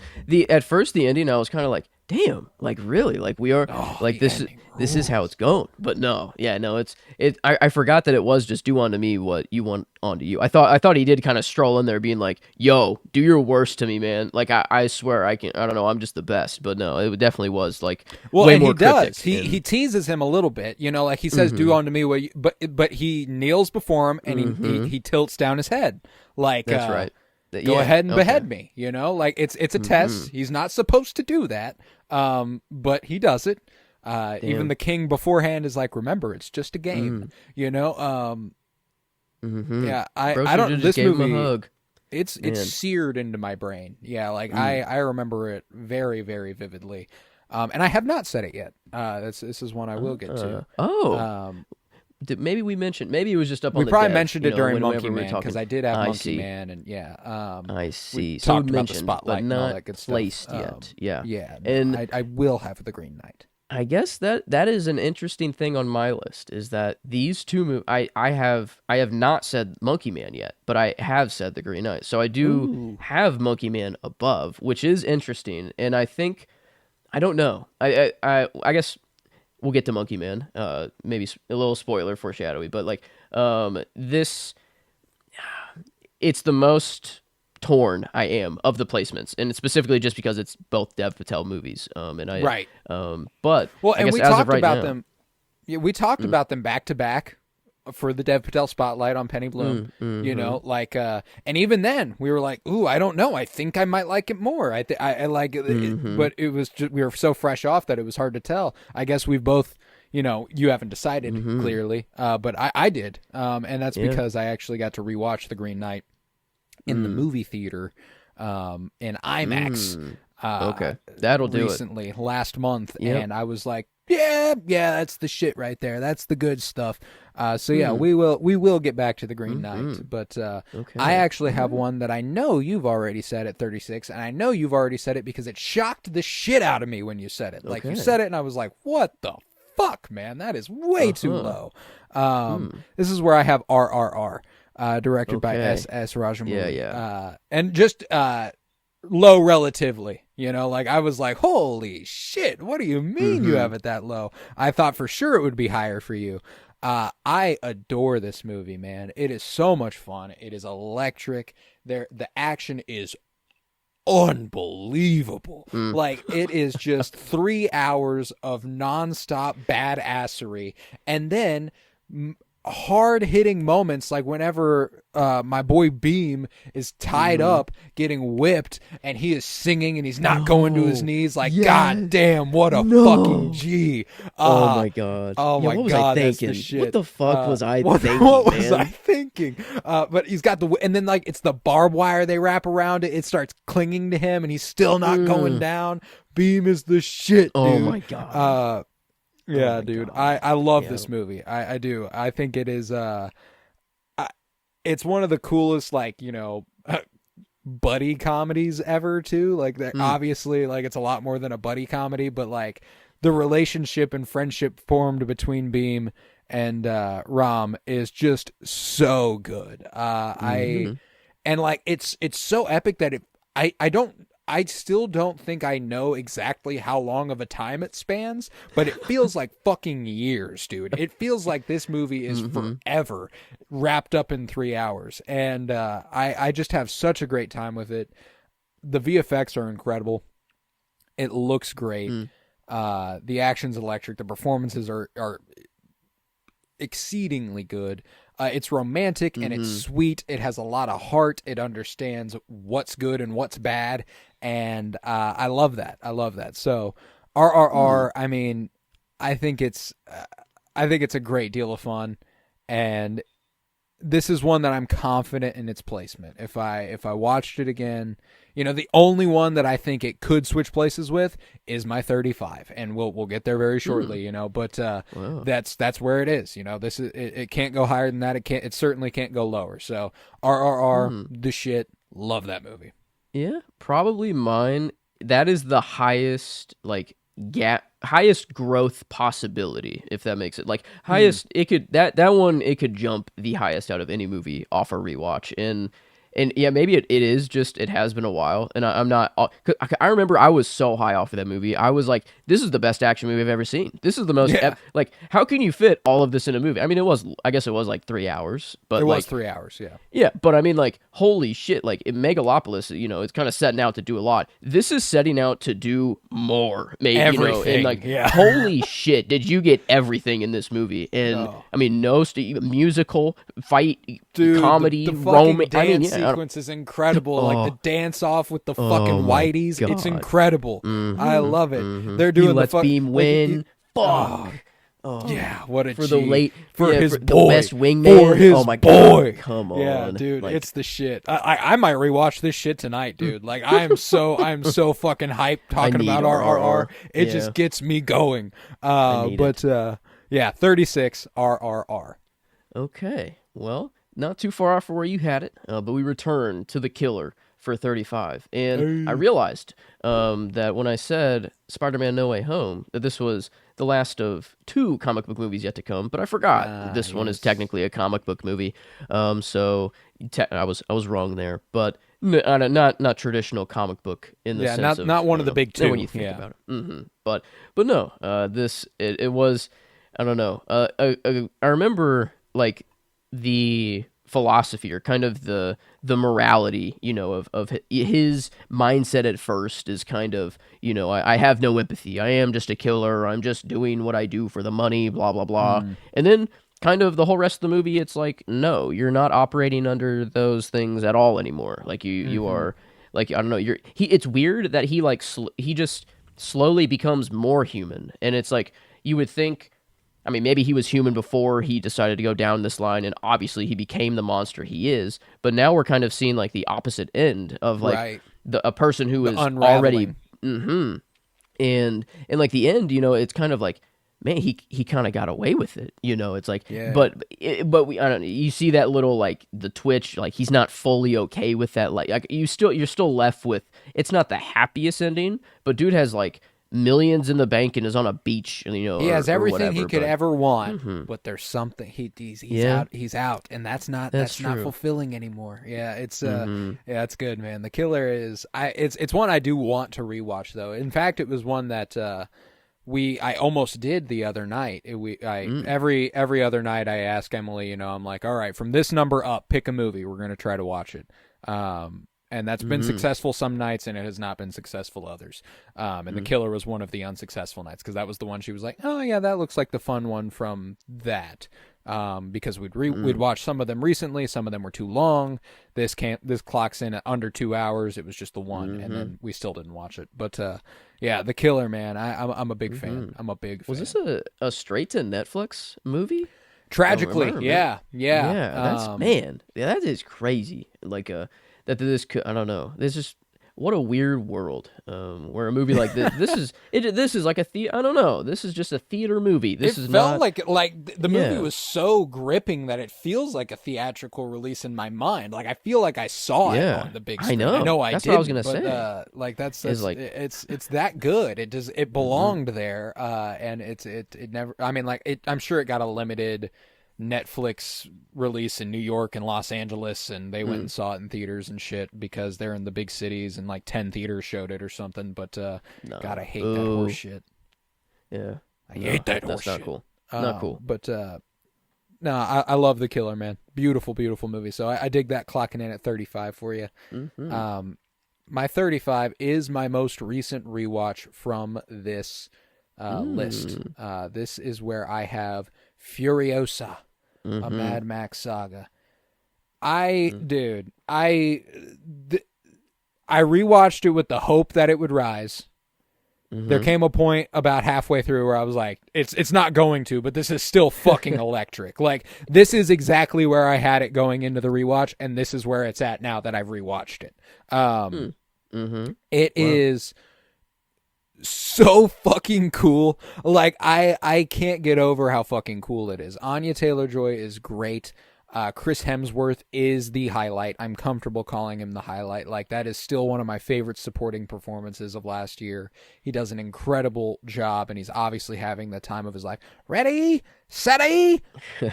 at first the ending. I was kind of like, damn, like really, like we are like this is how it's going. But no, I forgot that it was just do unto me what you want onto you. I thought he did kind of stroll in there being like, yo, do your worst to me, man. Like I swear I don't know, I'm just the best. But no, it definitely was like, way more cryptic. He teases him a little bit, like he says, do unto me what you, but he kneels before him and he tilts down his head. Like, that's right. Go ahead and behead me, like it's a test. He's not supposed to do that, but he does it. Even the king beforehand is like, remember, it's just a game, Yeah, I don't. This movie, hug. It's seared into my brain. Yeah, like I remember it very, very vividly, and I have not said it yet. This is one I will get to. Maybe we mentioned. Maybe it was just up on. We probably mentioned it during Monkey Man because I did have Monkey Man, and I see. So talked about the spotlight, but not and all that good stuff. Placed yet. Yeah. And I will have The Green Knight. I guess that is an interesting thing on my list, is that these two movies. I have not said Monkey Man yet, but I have said The Green Knight. So I do have Monkey Man above, which is interesting, and I think I don't know. I guess. We'll get to Monkey Man. Maybe a little spoiler foreshadowy, but like this, it's the most torn I am of the placements, and specifically just because it's both Dev Patel movies. And I Right. But Well, I and guess we as talked of right about now, them. Yeah, we talked about them back to back for the Dev Patel spotlight on Penny Bloom. You know, like, and even then we were like, "Ooh, I don't know. I think I might like it more. I like it, but it was just, we were so fresh off that it was hard to tell. I guess we've both, you know, you haven't decided clearly, but I did, and that's because I actually got to rewatch The Green Knight in the movie theater, in IMAX. Okay, that'll do it. Recently, last month, and I was like, yeah, that's the shit right there. That's the good stuff. So yeah, we will get back to The Green Knight, but I actually have one that I know you've already said at 36, and I know you've already said it because it shocked the shit out of me when you said it. Like, you said it, and I was like, what the fuck, man? That is way too low. This is where I have RRR, directed by S.S. Rajamouli. Yeah. And just low relatively, you know, like I was like, holy shit, what do you mean you have it that low? I thought for sure it would be higher for you. I adore this movie, man. It is so much fun. It is electric. The action is unbelievable. Like, it is just 3 hours of nonstop badassery, and then hard hitting moments, like whenever my boy Beam is tied up getting whipped and he is singing and he's not going to his knees, like, god damn, what a fucking G. Oh my god. Oh my what was god, I that's thinking? the shit. What the fuck was I thinking, what man? was I thinking? But he's got and then, like, it's the barbed wire they wrap around it. It starts clinging to him and he's still not going down. Beam is the shit, dude. Oh my god. Yeah, dude. I love this movie. I do. I think it is it's one of the coolest, like, you know, buddy comedies ever too. Like, that obviously, like, it's a lot more than a buddy comedy, but like the relationship and friendship formed between Beam and Ram is just so good. And like it's so epic that I still don't think I know exactly how long of a time it spans, but it feels like fucking years, dude. It feels like this movie is forever wrapped up in 3 hours. And I just have such a great time with it. The VFX are incredible. It looks great. The action's electric. The performances are exceedingly good. It's romantic and it's sweet. It has a lot of heart. It understands what's good and what's bad. And I love that. So RRR, I mean, I think it's a great deal of fun. And this is one that I'm confident in its placement. If I watched it again, you know, the only one that I think it could switch places with is my 35, and we'll get there very shortly, you know. But that's where it is. You know, this is it can't go higher than that. It certainly can't go lower. So RRR, the shit. Love that movie. Yeah, probably mine. That is the highest, like, highest growth possibility, if that makes it, like, highest. It could that one, it could jump the highest out of any movie off a rewatch. And yeah, maybe it is just, it has been a while, and I'm not. I remember I was so high off of that movie. I was like, this is the best action movie I've ever seen. This is the most like, how can you fit all of this in a movie? I mean, I guess it was like 3 hours, but it was like 3 hours, yeah. Yeah, but I mean, like, holy shit, like, in Megalopolis, you know, it's kind of setting out to do a lot. This is setting out to do more, maybe, everything, you know, and like, holy shit, did you get everything in this movie? And I mean, musical, fight, dude, comedy, the romance. dance sequence is incredible. Like, the dance off with the fucking whiteys, it's incredible. I love it. They're doing Let's Beam win. Fuck. Yeah, what a for G. the late for his for boy, the best wingman. For his oh my boy. God, come on, yeah, dude, like, it's the shit. I might rewatch this shit tonight, dude. Like, I'm so fucking hyped talking about RRR. It just gets me going. Yeah, 36 RRR. Okay, well, not too far off from where you had it, but we return to the killer for 35, and I realized that when I said Spider-Man No Way Home, that this was the last of 2 comic book movies yet to come, but I forgot this one is technically a comic book movie. So I was wrong there, but not traditional comic book in the sense of not one of the big 2 when you think about it. But no, it was, I don't know. I remember, like, the philosophy, or kind of the morality, of his mindset at first is kind of, I have no empathy. I am just a killer. I'm just doing what I do for the money, blah, blah, blah. And then kind of the whole rest of the movie, it's like, no, you're not operating under those things at all anymore. Like you are, like, I don't know, it's weird that he like, he just slowly becomes more human. And it's like, you would think, I mean, maybe he was human before he decided to go down this line, and obviously he became the monster he is. But now we're kind of seeing like the opposite end of like Right. a person who is already, Unraveling. and like the end, it's kind of like, man, he kind of got away with it. It's like, Yeah. but we, I don't know. You see that little like the twitch, like he's not fully okay with that. Like you're still left with, it's not the happiest ending, but dude has like millions in the bank and is on a beach, He has or everything whatever, he could but- ever want, but there's something he's Yeah. out, and that's not That's not true. fulfilling anymore. Yeah, it's yeah, it's good, man. The Killer is it's one I do want to rewatch though. In fact, it was one that I almost did the other night. Every other night I ask Emily, I'm like, all right, from this number up, pick a movie. We're gonna try to watch it. And that's been successful some nights, and it has not been successful others. And The Killer was one of the unsuccessful nights, because that was the one she was like, oh yeah, that looks like the fun one from that. Because we'd watched some of them recently, some of them were too long. This clocks in at under 2 hours. It was just the one, and then we still didn't watch it. But yeah, The Killer, man, I'm a big fan. I'm a big fan. Was this a straight to Netflix movie? Tragically, remember. yeah. Yeah, that is crazy. Like that this could, I don't know. This is, what a weird world. Where a movie like this, this is like I don't know. This is just a theater movie. This it is felt not like the movie Yeah. was so gripping that it feels like a theatrical release in my mind. Like I feel like I saw it Yeah, on the big I screen. know. I That's did. what I was gonna but, say. like that's Is like- it's that good. It belonged there. And it never. I mean, like I'm sure it got a limited Netflix release in New York and Los Angeles, and they went and saw it in theaters and shit because they're in the big cities, and like 10 theaters showed it or something. But God, I hate that Boo. horse shit. Yeah. I hate that That's horse not shit. cool. Not cool. But no, I love The Killer, man. Beautiful, beautiful movie. So I dig that, clocking in at 35 for you. My 35 is my most recent rewatch from this list. This is where I have Furiosa, a Mad Max saga. Dude, I rewatched it with the hope that it would rise. There came a point about halfway through where I was like, it's not going to, but this is still fucking electric. Like, this is exactly where I had it going into the rewatch, and this is where it's at now that I've rewatched it. It is so fucking cool. Like, I can't get over how fucking cool it is. Anya Taylor-Joy is great. Chris Hemsworth is the highlight. I'm comfortable calling him the highlight. Like, that is still one of my favorite supporting performances of last year. He does an incredible job, and he's obviously having the time of his life. Ready, steady,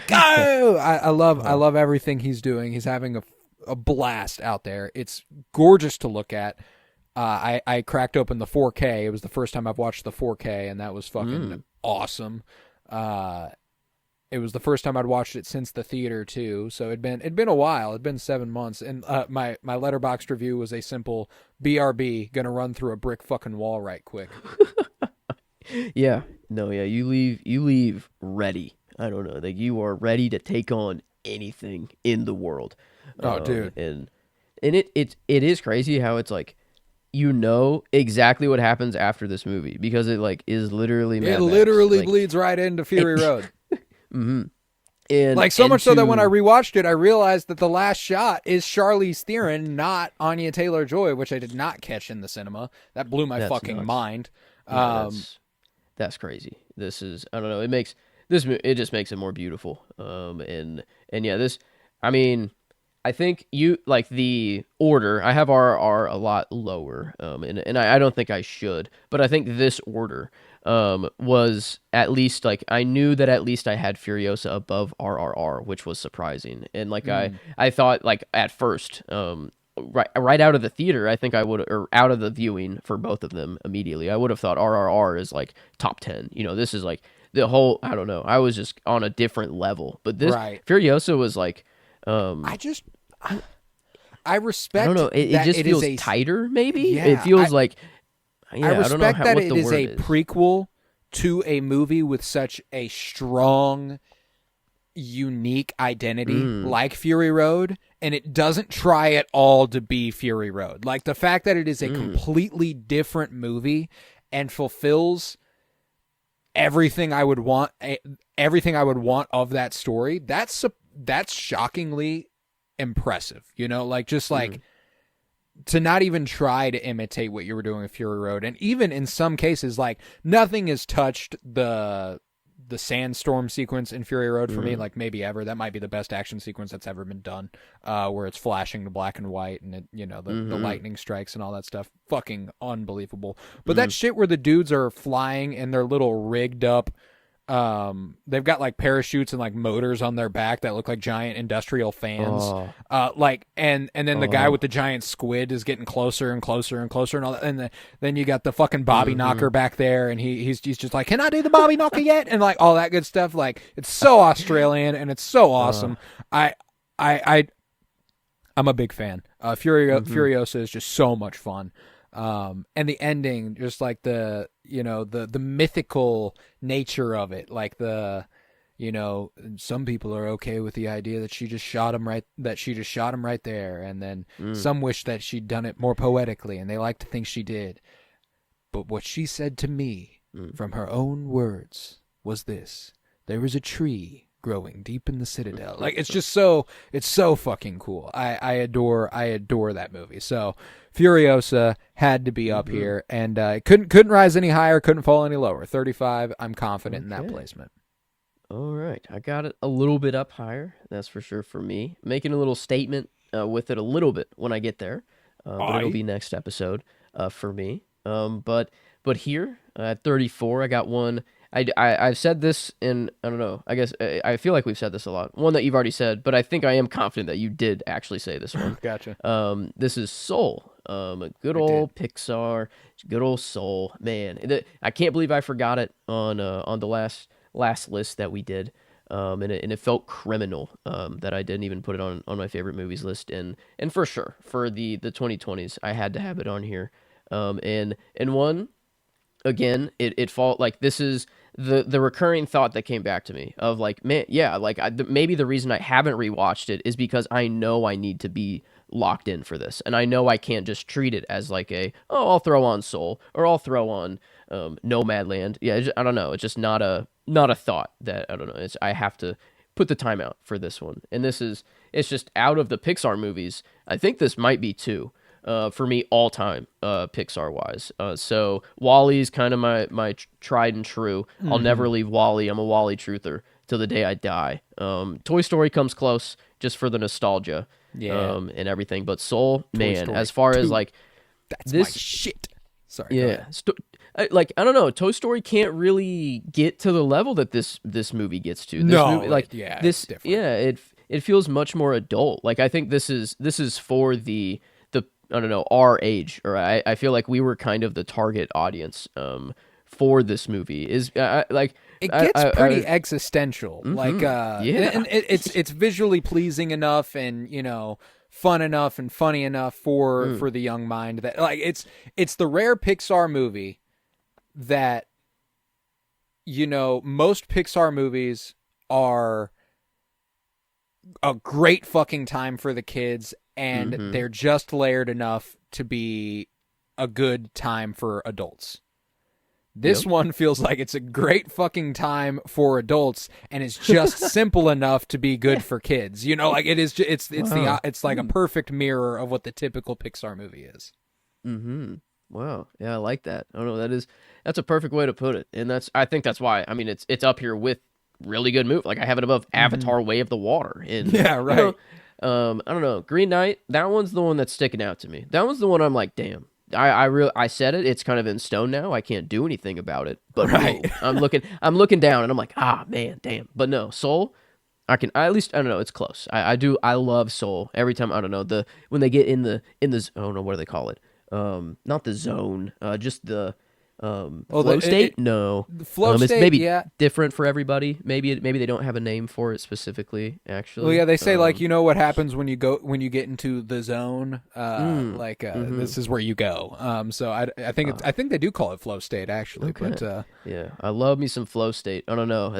go! I love everything he's doing. He's having a blast out there. It's gorgeous to look at. I cracked open the 4K. It was the first time I've watched the 4K, and that was fucking awesome. It was the first time I'd watched it since the theater too, so it'd been a while. It'd been 7 months, and my Letterboxd review was a simple BRB, gonna run through a brick fucking wall right quick. Yeah. No, yeah, you leave ready. I don't know. Like, you are ready to take on anything in the world. Oh, dude. And it is crazy how it's like, exactly what happens after this movie, because it like is literally Mad It Max. literally Like, bleeds right into Fury Road. and Like, so much so that when I into- rewatched it, I realized that the last shot is Charlize Theron, not Anya Taylor-Joy, which I did not catch in the cinema. That blew my That's fucking nuts. mind. Yeah, that's crazy. This is, I don't know. It makes it just makes it more beautiful. And yeah, this, I mean, I think you like the order. I have RRR a lot lower. And I don't think I should, but I think this order was at least like, I knew that at least I had Furiosa above RRR, which was surprising. And like I thought, like, at first, right out of the theater, I think I would, or out of the viewing for both of them immediately, I would have thought RRR is like top 10. This is like the whole, I don't know. I was just on a different level, but this Right. Furiosa was like, I just I I don't respect know. It that just it is feels a tighter. Maybe it yeah. feels like I I don't know respect that what it the is word a is. prequel to a movie with such a strong, unique identity Mm, like Fury Road, and it doesn't try at all to be Fury Road. Like the fact that it is a mm, completely different movie and fulfills everything I would want, everything I would want of that story. That's shockingly impressive. You know, like just like mm, to not even try to imitate what you were doing with Fury Road, and even in some cases, like nothing has touched the sandstorm sequence in Fury Road for me, mm, like maybe ever. That might be the best action sequence that's ever been done, where it's flashing to black and white and it, the mm, lightning strikes and all that stuff. Fucking unbelievable. But that mm. shit where the dudes are flying in their little rigged up they've got like parachutes and like motors on their back that look like giant industrial fans. Oh, Like and then the guy with oh, the giant squid is getting closer and closer and closer and all that. And then you got the fucking Bobby mm-hmm. Knocker back there, and he's just like, can I do the Bobby Knocker yet? And like all that good stuff. Like it's so Australian and it's so Uh, awesome. I I I I'm a big fan. mm-hmm. Furiosa is just so much fun. And the ending, just like the mythical nature of it, like some people are okay with the idea that she just shot him right there, and then Mm. some wish that she'd done it more poetically, and they like to think she did. But what she said to me, Mm. from her own words, was this: there is a tree growing deep in the citadel. Like it's so fucking cool. I adore that movie. So Furiosa had to be up Mm-hmm. here, and couldn't rise any higher, couldn't fall any lower. 35. I'm confident in that Okay. placement. All right. I got it a little bit up higher. That's for sure for me. Making a little statement with it a little bit when I get there, but it'll I be next episode for me. But here at 34, I got one. I've said this in, I don't know. I guess I feel like we've said this a lot. One that you've already said, but I think I am confident that you did actually say this one. gotcha. This is Soul. A good I did. old Pixar, good old Soul. Man, I can't believe I forgot it on the last list that we did. And it felt criminal that I didn't even put it on my favorite movies list. And for sure, for the 2020s, I had to have it on here. And one again, it felt like this is the recurring thought that came back to me of like, man, yeah, like maybe the reason I haven't rewatched it is because I know I need to be locked in for this, and I know I can't just treat it as like I'll throw on Soul or I'll throw on Nomadland. Yeah, I don't know. It's just not a thought that I don't know. I have to put the time out for this one, and it's just out of the Pixar movies. I think this might be two for me all time Pixar wise. So Wally's kind of my tried and true. I'll Mm-hmm. never leave Wally. I'm a Wally truther till the day I die. Toy Story comes close just for the nostalgia Yeah. and everything. But Soul, Toy man, Story as far as 2. like That's my this, shit. Sorry, go yeah, ahead. I don't know. Toy Story can't really get to the level that this movie gets to. This movie, No, like yeah, it's this, different. yeah, it feels much more adult. Like I think this is for the I don't know our age, or I feel like we were kind of the target audience for this movie. Is like It gets I pretty existential. Like yeah. and it's visually pleasing enough, and fun enough and funny enough for Mm, the young mind, that like it's the rare Pixar movie that most Pixar movies are a great fucking time for the kids, and mm-hmm. they're just layered enough to be a good time for adults. This Yep. one feels like it's a great fucking time for adults, and it's just simple enough to be good Yeah. for kids. Like it is. Wow. It's like a perfect mirror of what the typical Pixar movie is. Mm-hmm. Wow. Yeah, I like that. I don't know. That's a perfect way to put it, and I think that's why. I mean, it's up here with really good movie. Like I have it above Mm-hmm. Avatar: Way of the Water, and Yeah. Right. I don't know. Green Knight. That one's the one that's sticking out to me. That one's the one I'm like, damn. I said it. It's kind of in stone now. I can't do anything about it. But Right. whoa, I'm looking down, and I'm like, ah, man, damn. But no, Soul. At least I don't know. It's close. I love Soul every time. I don't know when they get in the I don't know what do they call it. Not the zone. Just Well, Flow state, no. the flow It's state, maybe yeah. different for everybody. Maybe they don't have a name for it specifically. Well, Actually, yeah, they say like what happens when you get into the zone. mm-hmm. This is where you go. So I think I think they do call it flow state actually, Okay. but Yeah, I love me some flow state. I don't know.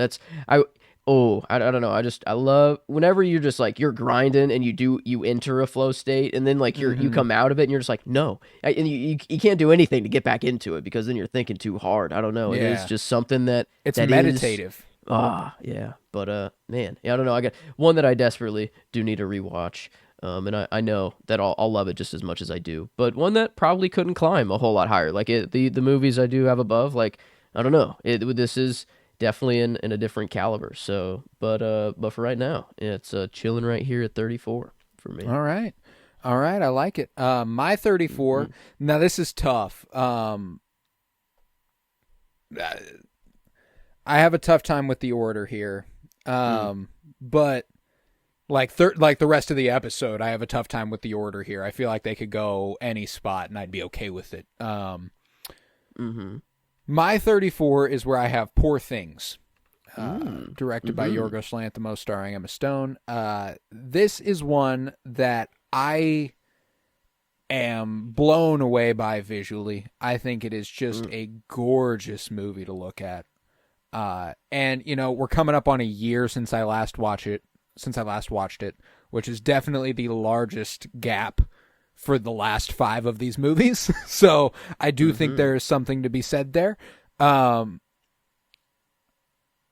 I. I don't know. I love whenever you're just like you're grinding and you enter a flow state and then like you mhm. come out of it and you're just like no, and you can't do anything to get back into it because then you're thinking too hard. I don't know. It is Yeah, just something it's that is meditative. yeah. But man, yeah, I don't know. I got one that I desperately do need to rewatch. And I know that I'll love it just as much as I do. But one that probably couldn't climb a whole lot higher. Like the movies I do have above, like I don't know. This is definitely in a different caliber. So, but for right now, it's chilling right here at 34 for me. All right. All right, I like it. My 34. Mm-hmm. Now this is tough. I have a tough time with the order here. But like the rest of the episode, I have a tough time with the order here. I feel like they could go any spot and I'd be okay with it. Mm-hmm. My 34 is where I have Poor Things. Directed by Mm-hmm. Yorgos Lanthimos, starring Emma Stone. This is one that I am blown away by visually. I think it is just a gorgeous movie to look at. And we're coming up on a year since I last watched it, which is definitely the largest gap for the last 5 of these movies. So I do think there is something to be said there.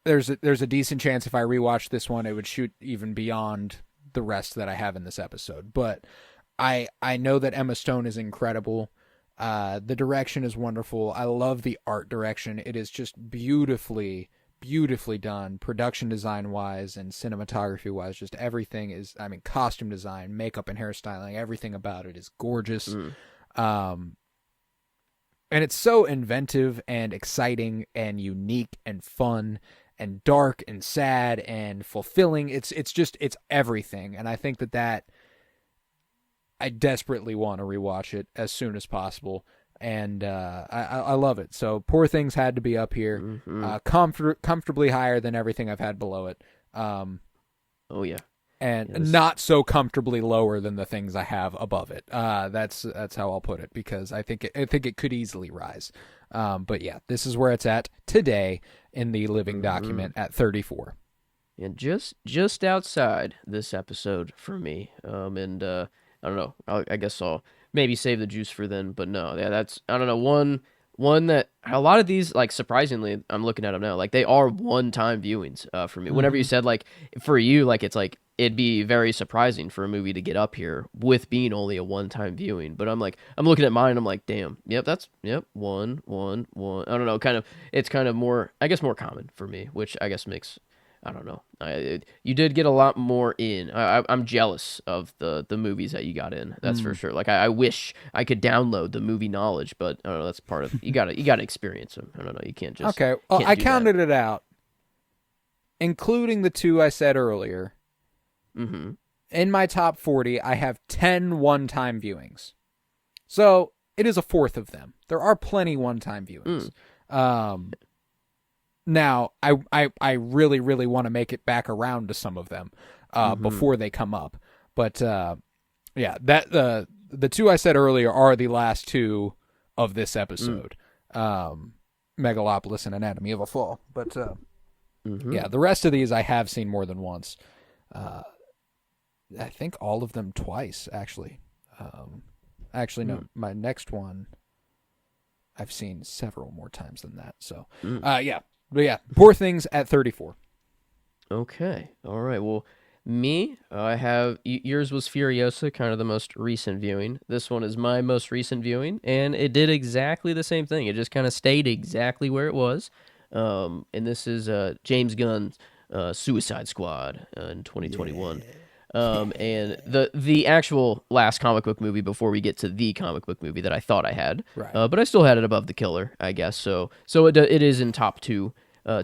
There's a decent chance if I rewatch this one, it would shoot even beyond the rest that I have in this episode. But I know that Emma Stone is incredible. The direction is wonderful. I love the art direction. It is just beautifully done, production design wise and cinematography wise. Just everything is. I mean, costume design, makeup, and hairstyling. Everything about it is gorgeous. And it's so inventive and exciting and unique and fun and dark and sad and fulfilling. It's everything. And I think that I desperately want to rewatch it as soon as possible. And I love it. So Poor Things had to be up here, comfortably higher than everything I've had below it. Oh yeah, and not so comfortably lower than the things I have above it. That's how I'll put it, because I think it could easily rise. But yeah, this is where it's at today in the living document at 34. And just outside this episode for me. And I don't know. I guess I'll maybe save the juice for then. But no, yeah, that's I don't know one that a lot of these, like, surprisingly, I'm looking at them now, like they are one-time viewings for me. Whenever you said like for you, like it's like it'd be very surprising for a movie to get up here with being only a one-time viewing. But I'm looking at mine, I'm like, damn, one. I don't know, it's kind of more, I guess, more common for me, which I guess makes, I don't know. You did get a lot more in. I'm jealous of the movies that you got in. That's for sure. Like I wish I could download the movie knowledge, but I don't know. That's part of you got to experience them. I don't know. You can't just Okay. Well, can't I do counted it out, including the 2 I said earlier. Mm-hmm. In my top 40, I have 10 one-time viewings. So it is a fourth of them. There are plenty one-time viewings. Now, I really, really want to make it back around to some of them before they come up. But yeah, that the 2 I said earlier are the last 2 of this episode. Megalopolis and Anatomy of a Fall. But yeah, the rest of these I have seen more than once. I think all of them twice, actually. No, my next one I've seen several more times than that. So, yeah. But yeah, Poor Things at 34. Okay. All right. Well, me, I have yours was Furiosa, kind of the most recent viewing. This one is my most recent viewing, and it did exactly the same thing. It just kind of stayed exactly where it was. And this is James Gunn's Suicide Squad in 2021. And the actual last comic book movie before we get to the comic book movie that I thought I had, Right. But I still had it above The Killer, I guess. So it is in top 2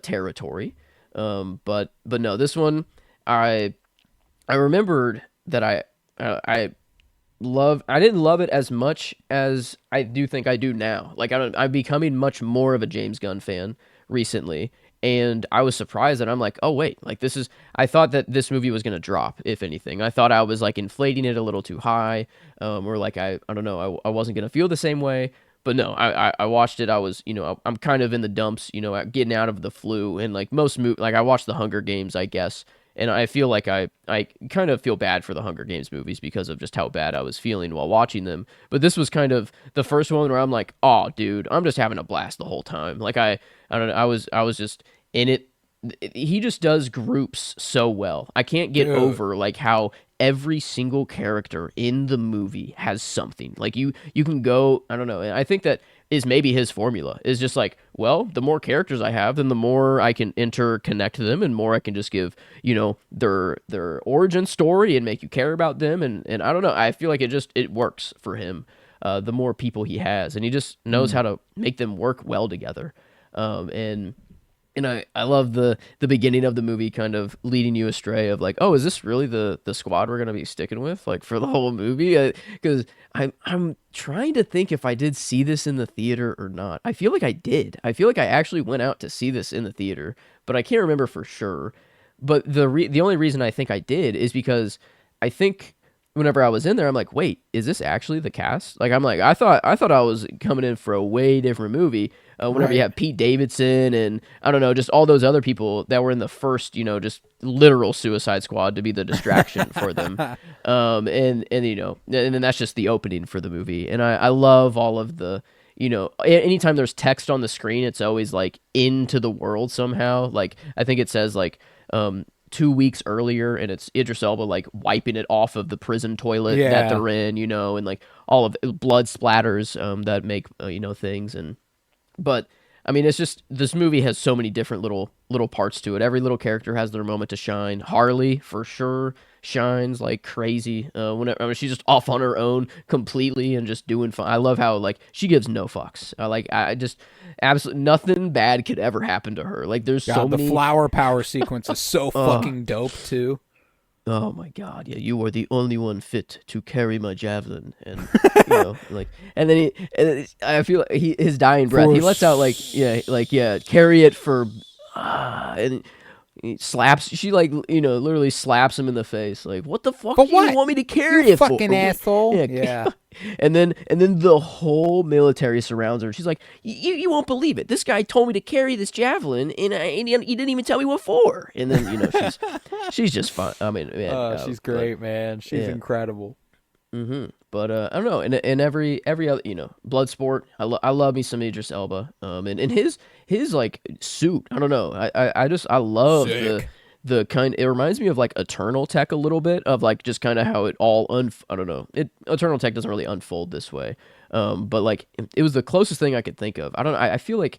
territory. But no, this one I remembered that I didn't love it as much as I do think I do now. Like I'm becoming much more of a James Gunn fan recently, and I was surprised that I'm like, oh wait, like I thought that this movie was gonna drop. If anything, I thought I was like inflating it a little too high, or like I don't know, I wasn't gonna feel the same way. But no, I watched it. I was, I'm kind of in the dumps, getting out of the flu, and like like I watched the Hunger Games, I guess, and I feel like I kind of feel bad for the Hunger Games movies because of just how bad I was feeling while watching them. But this was kind of the first one where I'm like, oh, dude, I'm just having a blast the whole time. Like I don't know, I was just in it. He just does groups so well. I can't get over like how every single character in the movie has something. Like you can go, I don't know. I think that is maybe his formula is just like, well, the more characters I have, then the more I can interconnect them and more I can just give, their origin story and make you care about them. And I don't know. I feel like it works for him. The more people he has, and he just knows how to make them work well together. And I love the beginning of the movie kind of leading you astray of like, oh, is this really the squad we're gonna be sticking with like for the whole movie? Because I'm trying to think if I did see this in the theater or not. I feel like I did. I feel like I actually went out to see this in the theater, but I can't remember for sure. But the only reason I think I did is because I think whenever I was in there, I'm like, wait, is this actually the cast? Like, I'm like, I thought I was coming in for a way different movie. Whenever you have Pete Davidson and I don't know, just all those other people that were in the first, just literal Suicide Squad to be the distraction for them. And then that's just the opening for the movie. And I love all of the, anytime there's text on the screen, it's always like into the world somehow. Like, I think it says like, 2 weeks earlier, and it's Idris Elba like wiping it off of the prison toilet that they're in, and like all of blood splatters that make things. But I mean, it's just this movie has so many different little parts to it. Every little character has their moment to shine. Harley for sure shines like crazy. Whenever she's just off on her own completely and just doing fun. I love how like she gives no fucks. I just absolutely nothing bad could ever happen to her. Like there's so many. The flower power sequence is so fucking dope too. Oh my God! Yeah, you are the only one fit to carry my javelin, and and then I feel like his dying breath. He lets out carry it for, and he slaps. She literally slaps him in the face. Like, what the fuck do you want me to carry it for? Fucking asshole! Yeah. And then the whole military surrounds her. She's like, you won't believe it. This guy told me to carry this javelin, and he didn't even tell me what for. And then she's just fun. I mean, man, she's great, man. She's incredible. Mm-hmm. But I don't know. In every other Bloodsport, I love me some Idris Elba. And his like suit. I don't know. I love the kind. It reminds me of like Eternal Tech a little bit of like just kind of how it all I don't know. Eternal Tech doesn't really unfold this way. But like it was the closest thing I could think of. I don't know. I feel like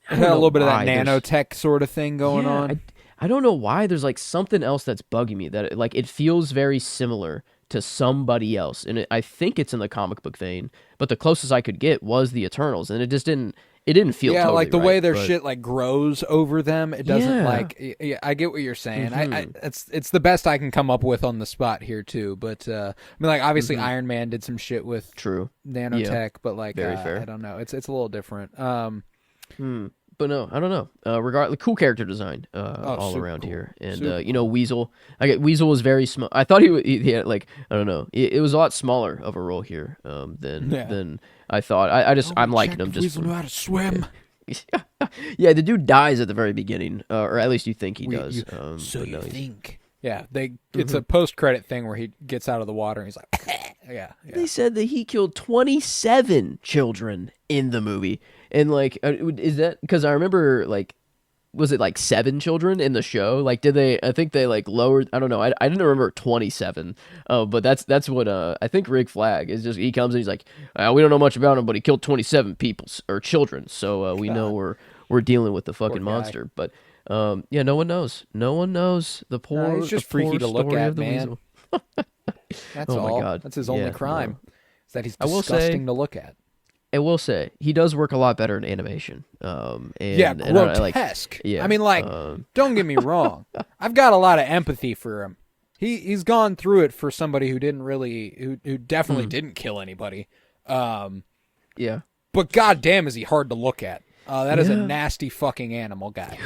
I got a little bit of that nanotech sort of thing going on. I don't know why. There's like something else that's bugging me that it feels very similar to somebody else, and I think it's in the comic book vein. But the closest I could get was the Eternals, and it just didn't. It didn't feel totally like the right, way their shit like grows over them. It doesn't I get what you're saying. Mm-hmm. It's the best I can come up with on the spot here too. But I mean, like obviously Iron Man did some shit with nanotech, but like very fair. I don't know. It's a little different. But no, I don't know. Regardless, cool character design all around here, and Weasel. Weasel was very small. I thought he had like I don't know. It was a lot smaller of a role here than I thought. I'm liking him just. Weasel knew how to swim. Yeah, the dude dies at the very beginning, or at least you think he does. You think? Yeah, it's a post-credit thing where he gets out of the water and he's like, yeah. They said that he killed 27 children in the movie. And like, is that because I remember like, was it like 7 children in the show? Like, I think they like lowered, I don't know. I didn't remember 27. But that's what, I think Rick Flag is just, he comes and he's like, we don't know much about him, but he killed 27 people or children. So, we know we're dealing with the fucking monster. But, no one knows. No one knows the poor. It's just freaky to look at, man. That's all. My God. That's his only crime. Is that he's disgusting to look at. I will say he does work a lot better in animation. Grotesque. I mean, like, don't get me wrong. I've got a lot of empathy for him. he's gone through it for somebody who didn't really who definitely didn't kill anybody. Yeah. But goddamn, is he hard to look at? That is a nasty fucking animal guy.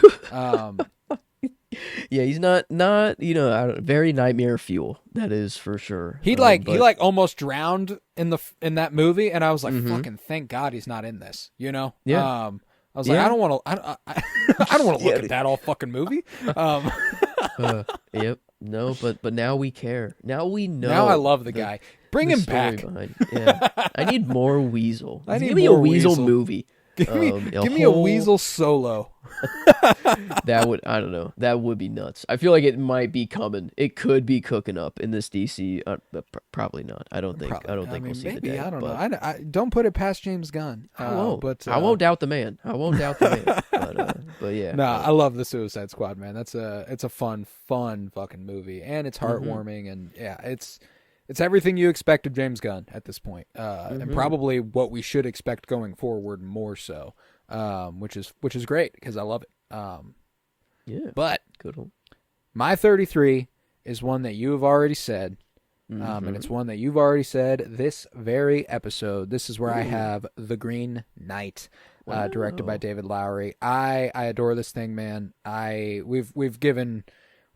Yeah, he's not very nightmare fuel. That is for sure. He he almost drowned in that movie, and I was like, fucking thank God he's not in this. You know? Yeah. I was like, I don't want to. I don't want to look at that all fucking movie. Yep. No, but now we care. Now we know. Now I love the guy. Bring him back. Yeah. I need more Weasel. Give me a Weasel movie. Give me a Weasel solo. That would, I don't know. That would be nuts. I feel like it might be coming. It could be cooking up in this DC. Probably not. I don't think we'll see the day. I don't know. I don't put it past James Gunn. I won't. But I won't doubt the man. But yeah. No, I love the Suicide Squad, man. It's a fun fucking movie, and it's heartwarming, and yeah, it's everything you expect of James Gunn at this point, and probably what we should expect going forward more so, which is great because I love it. Yeah, but good one. My 33 is one that you have already said, and it's one that you've already said this very episode. This is where I have The Green Knight, directed by David Lowery. I adore this thing, man.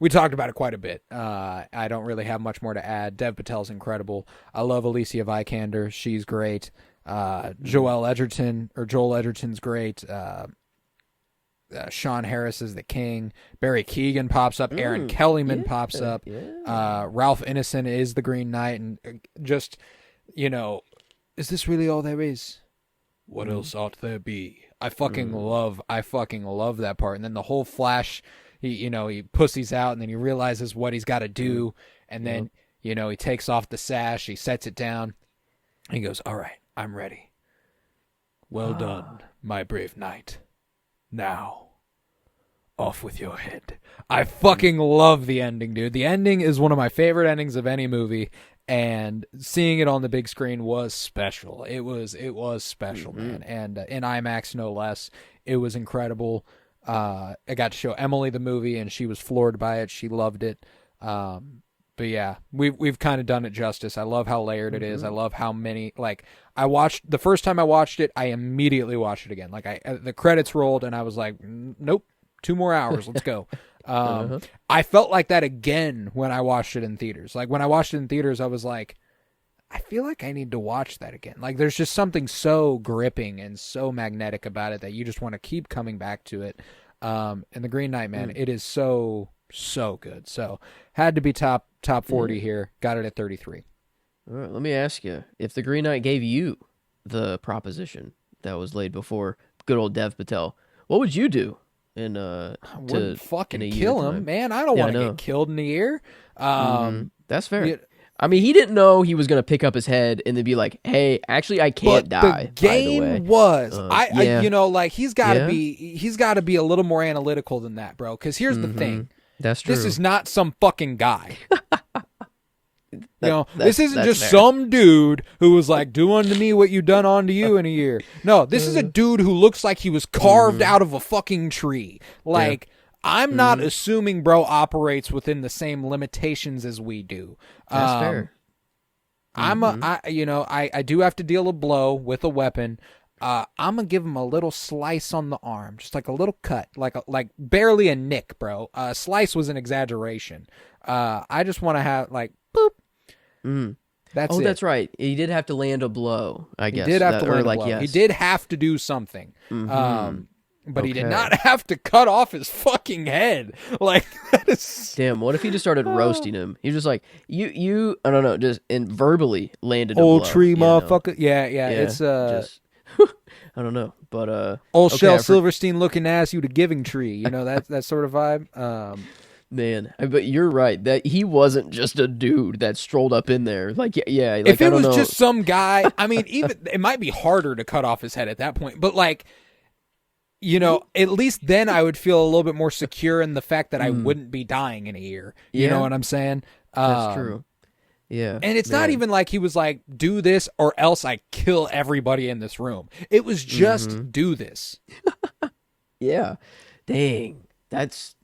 We talked about it quite a bit. I don't really have much more to add. Dev Patel's incredible. I love Alicia Vikander. She's great. Joel Edgerton's great. Sean Harris is the king. Barry Keoghan pops up. Aaron Kellyman pops up. Yeah. Ralph Ineson is the Green Knight. And just, is this really all there is? What else ought there be? I fucking love that part. And then the whole Flash... He pussies out, and then he realizes what he's got to do, and then, he takes off the sash, he sets it down, and he goes, all right, I'm ready. Well done, my brave knight. Now, off with your head. I fucking love the ending, dude. The ending is one of my favorite endings of any movie, and seeing it on the big screen was special. It was special, man, and in IMAX no less. It was incredible. I got to show Emily the movie, and she was floored by it. She loved it. But yeah, we've kind of done it justice. I love how layered it is. I love how many, the first time I watched it, I immediately watched it again. The credits rolled, and I was like, nope, 2 more hours. Let's go. I felt like that again when I watched it in theaters. Like, when I watched it in theaters, I was like, I feel like I need to watch that again. Like, there's just something so gripping and so magnetic about it that you just want to keep coming back to it. And The Green Knight, man, it is so good. So, had to be top 40 here. Got it at 33. All right, let me ask you, if The Green Knight gave you the proposition that was laid before good old Dev Patel, what would you do? I wouldn't fucking kill him, man. I don't want to get killed in a year. That's fair. I mean, he didn't know he was going to pick up his head and then be like, hey, actually, I can't die. The game was, he's got to be a little more analytical than that, bro. Because here's the thing. That's true. This is not some fucking guy. This isn't just some dude who was like, do unto me what you done unto you in a year. No, this is a dude who looks like he was carved out of a fucking tree. I'm not assuming bro operates within the same limitations as we do. That's fair. I do have to deal a blow with a weapon. I'm gonna give him a little slice on the arm, just like a little cut, like barely a nick, bro. Slice was an exaggeration. I just want to have boop. That's it. That's right. He did have to land a blow. I guess he did have to land a blow. Yes. He did have to do something. But he did not have to cut off his fucking head. That is... Damn, what if he just started roasting him? He was just like, you, I don't know, just verbally landed a old blow, tree motherfucker. Yeah, it's, just, I don't know, but, old Shel Silverstein looking ass, you the giving tree. That sort of vibe. Man, but you're right, that he wasn't just a dude that strolled up in there. If it was just some guy, I mean, even, it might be harder to cut off his head at that point, but at least then I would feel a little bit more secure in the fact that I wouldn't be dying in a year. You know what I'm saying? That's true. Yeah. And it's not even like he was like, do this or else I kill everybody in this room. It was just do this. Yeah. Dang. That's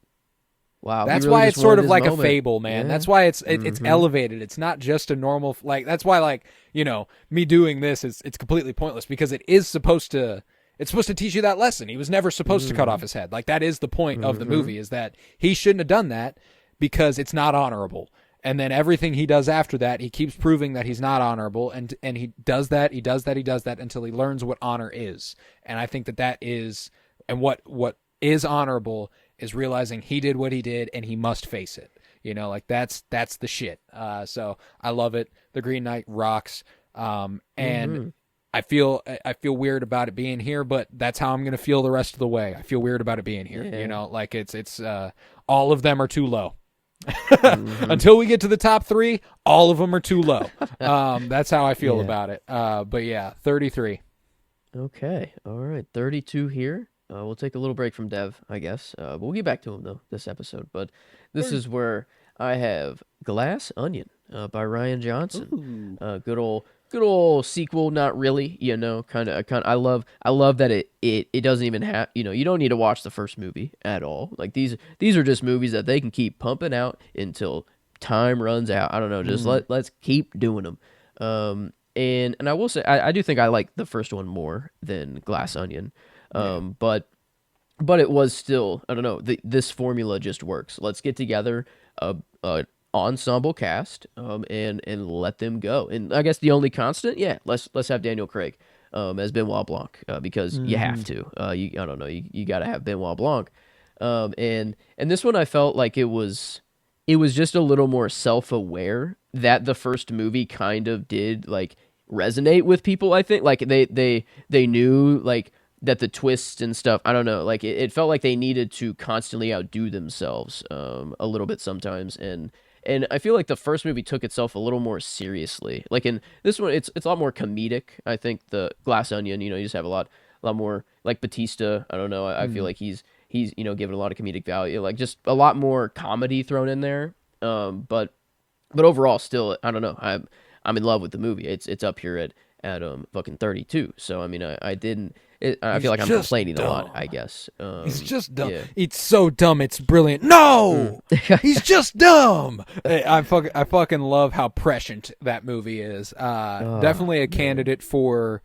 Wow. That's he really why just it's sort wanted of his like moment. a fable, man. Yeah. That's why it's elevated. It's not just a normal, like, that's why, like, you know, me doing this is, it's completely pointless because it's supposed to teach you that lesson. He was never supposed to cut off his head. Like, that is the point of the movie, is that he shouldn't have done that because it's not honorable. And then everything he does after that, he keeps proving that he's not honorable, and he does that until he learns what honor is. And I think that is, and what is honorable is realizing he did what he did and he must face it. You know, like that's the shit. So I love it. The Green Knight rocks. And I feel weird about it being here, but that's how I'm gonna feel the rest of the way. I feel weird about it being here. You know, like it's all of them are too low. Until we get to the top 3, all of them are too low. That's how I feel about it. But yeah, 33. Okay. All right. 32 here. We'll take a little break from Dev, I guess. But we'll get back to him though this episode. But this is where I have Glass Onion by Ryan Johnson. Good old sequel. Not really, you know. Kind of. I love that it doesn't even have. You know, you don't need to watch the first movie at all. Like these are just movies that they can keep pumping out until time runs out. I don't know. Just let's keep doing them. And I will say I do think I like the first one more than Glass Onion. But it was still, I don't know, this formula just works. Let's get together a ensemble cast and let them go. And I guess the only constant, let's have Daniel Craig as Benoit Blanc because you have to. I don't know, you got to have Benoit Blanc. And this one I felt like it was just a little more self-aware that the first movie kind of did like resonate with people. I think like they knew like that the twists and stuff, I don't know, like it felt like they needed to constantly outdo themselves a little bit sometimes, and I feel like the first movie took itself a little more seriously. Like in this one, it's a lot more comedic. I think the Glass Onion, you know, you just have a lot more like Batista. I don't know, I feel like he's you know given a lot of comedic value, like just a lot more comedy thrown in there. But overall, still, I don't know, I'm in love with the movie. It's up here at fucking 32. So I mean, I didn't. I feel like I'm complaining a lot, I guess. He's just dumb. Yeah. It's so dumb. It's brilliant. No, he's just dumb. I fucking love how prescient that movie is. Definitely a candidate for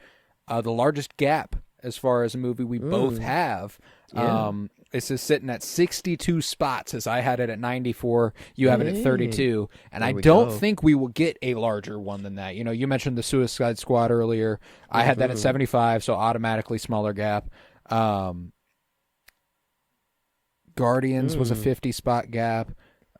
the largest gap as far as a movie we both have. Yeah. This is sitting at 62 spots as I had it at 94. You have it at 32. And I don't think we will get a larger one than that. You know, you mentioned the Suicide Squad earlier. I had that at 75, so automatically smaller gap. Guardians was a 50-spot gap.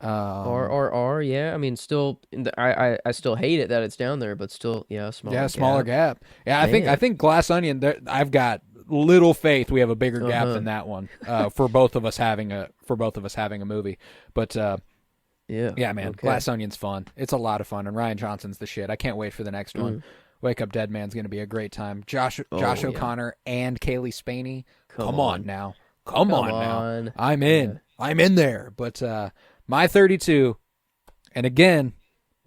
RRR, yeah. I mean, still, I still hate it that it's down there, but still, smaller gap. Yeah, I think Glass Onion. I've got little faith we have a bigger gap than that one for both of us having a movie. But yeah, man, okay. Glass Onion's fun. It's a lot of fun, and Ryan Johnson's the shit. I can't wait for the next one. Wake Up Dead Man's going to be a great time. Josh O'Connor and Kaylee Spaney. Come on now. Come on now. I'm in. Yeah. I'm in there. But my 32, and again,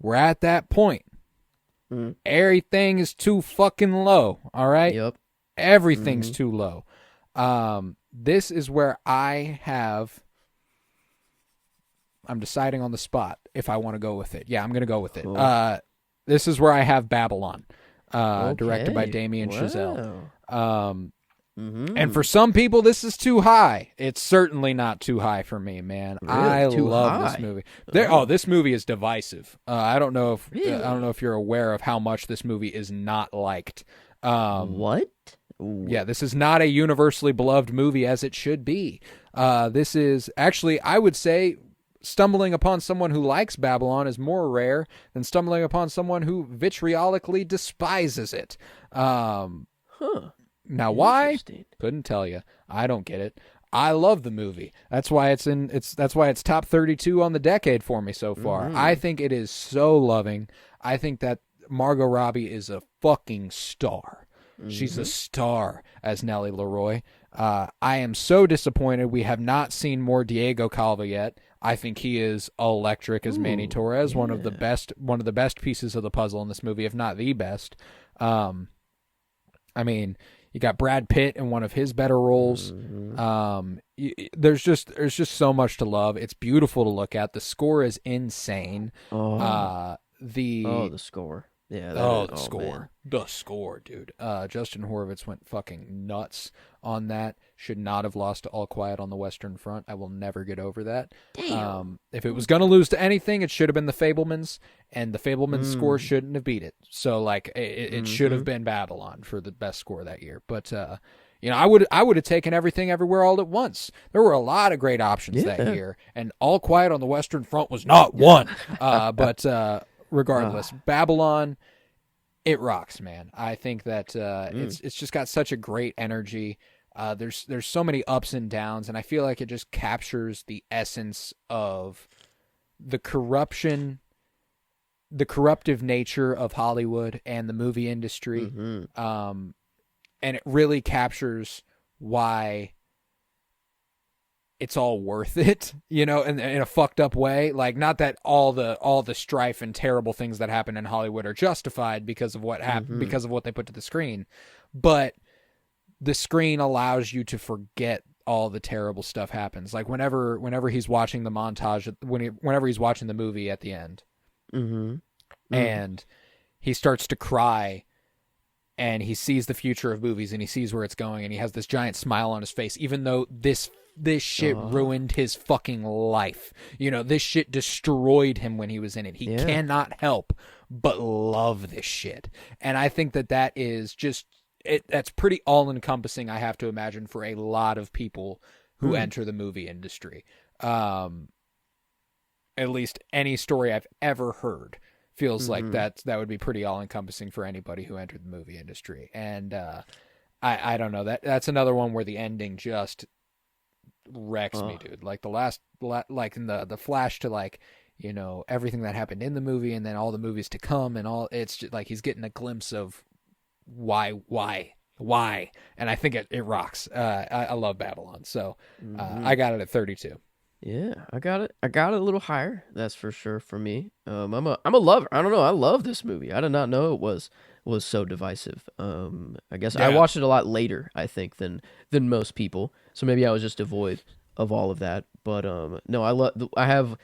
we're at that point. Everything is too fucking low, all right? Yep. Everything's too low. This is where I'm deciding on the spot if I want to go with it. Yeah, I'm going to go with it. Cool. This is where I have Babylon, directed by Damien Chazelle. And for some people, this is too high. It's certainly not too high for me, man. Really? I love this movie. This movie is divisive. I don't know if you're aware of how much this movie is not liked. What? Ooh. Yeah, this is not a universally beloved movie as it should be. This is actually, I would say, stumbling upon someone who likes Babylon is more rare than stumbling upon someone who vitriolically despises it. Now, why? Couldn't tell you. I don't get it. I love the movie. That's why it's top 32 on the decade for me so far. I think it is so loving. I think that Margot Robbie is a fucking star. She's a star as Nellie Leroy. I am so disappointed we have not seen more Diego Calva yet. I think he is electric as Manny Torres, one of the best pieces of the puzzle in this movie, if not the best. I mean, You got Brad Pitt in one of his better roles. There's just so much to love. It's beautiful to look at. The score is insane. The score. Yeah. The score. Man. The score, dude. Justin Horowitz went fucking nuts on that. Should not have lost to All Quiet on the Western Front. I will never get over that. Damn. If it was going to lose to anything, it should have been The Fabelmans, and The Fabelmans score shouldn't have beat it. So, like, it should have been Babylon for the best score that year. But, I would have taken Everything Everywhere All at Once. There were a lot of great options that year, and All Quiet on the Western Front was not one. But regardless, Babylon, it rocks, man. I think that it's just got such a great energy. There's so many ups and downs, and I feel like it just captures the essence of the corruptive nature of Hollywood and the movie industry. And it really captures why it's all worth it, in a fucked up way. Like, not that all the strife and terrible things that happen in Hollywood are justified because of what happened, because of what they put to the screen, but the screen allows you to forget all the terrible stuff happens. Like whenever he's watching the montage, whenever he's watching the movie at the end, and he starts to cry, and he sees the future of movies, and he sees where it's going, and he has this giant smile on his face, even though this shit ruined his fucking life. This shit destroyed him when he was in it. He cannot help but love this shit. And I think that is just that's pretty all-encompassing, I have to imagine, for a lot of people who enter the movie industry. At least any story I've ever heard feels like that would be pretty all-encompassing for anybody who entered the movie industry. And I don't know, that's another one where the ending just wrecks me, dude. Like like in the flash to, like, everything that happened in the movie, and then all the movies to come, and all, it's just like he's getting a glimpse of why, and I think it rocks. I love Babylon, so I got it at 32. Yeah, I got it a little higher, that's for sure, for me. I'm a lover. I don't know, I love this movie. I did not know it was so divisive. I guess I watched it a lot later, I think, than most people, so maybe I was just devoid of all of that. But no, I have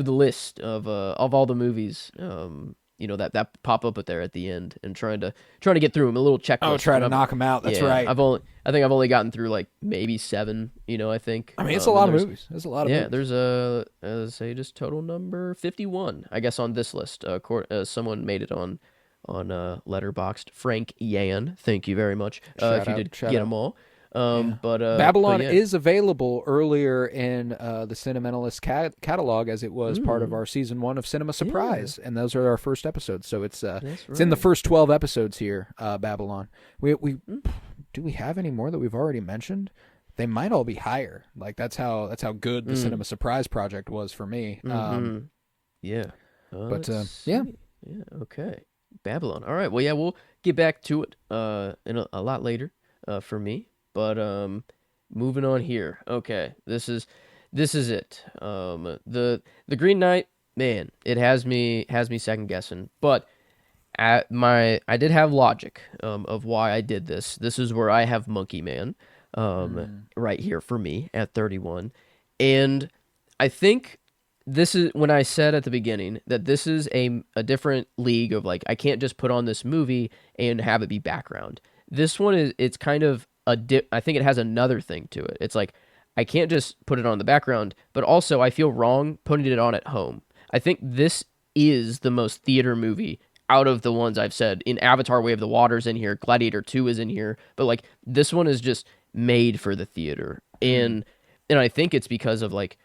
the list of all the movies that pop up there at the end, and trying to get through them, a little checklist. Oh, try to knock them out. That's right. I think I've only gotten through like maybe 7. I think. I mean, it's a lot of movies. There's a lot of movies. Yeah, there's say just total number 51, I guess, on this list. Someone made it on Letterboxd. Frank Yan, thank you very much. If you did get them all. But Babylon is available earlier in the Cinementalist catalog, as it was part of our season 1 of Cinema Surprise, and those are our first episodes. So it's in the first 12 episodes here. Babylon. We do we have any more that we've already mentioned? They might all be higher. Like that's how good the Cinema Surprise project was for me. Yeah. Yeah. Okay. Babylon. All right. Well, yeah, we'll get back to it in a lot later for me. But moving on here. Okay, this is it. The Green Knight, man, it has me second guessing. But I did have logic of why I did this. This is where I have Monkey Man right here for me at 31. And I think this is when I said at the beginning that this is a different league of, like, I can't just put on this movie and have it be background. This one it's kind of I think it has another thing to it. It's like, I can't just put it on the background, but also I feel wrong putting it on at home. I think this is the most theater movie out of the ones I've said. In Avatar, Way of the Water's in here, Gladiator 2 is in here, but like this one is just made for the theater. And I think it's because of like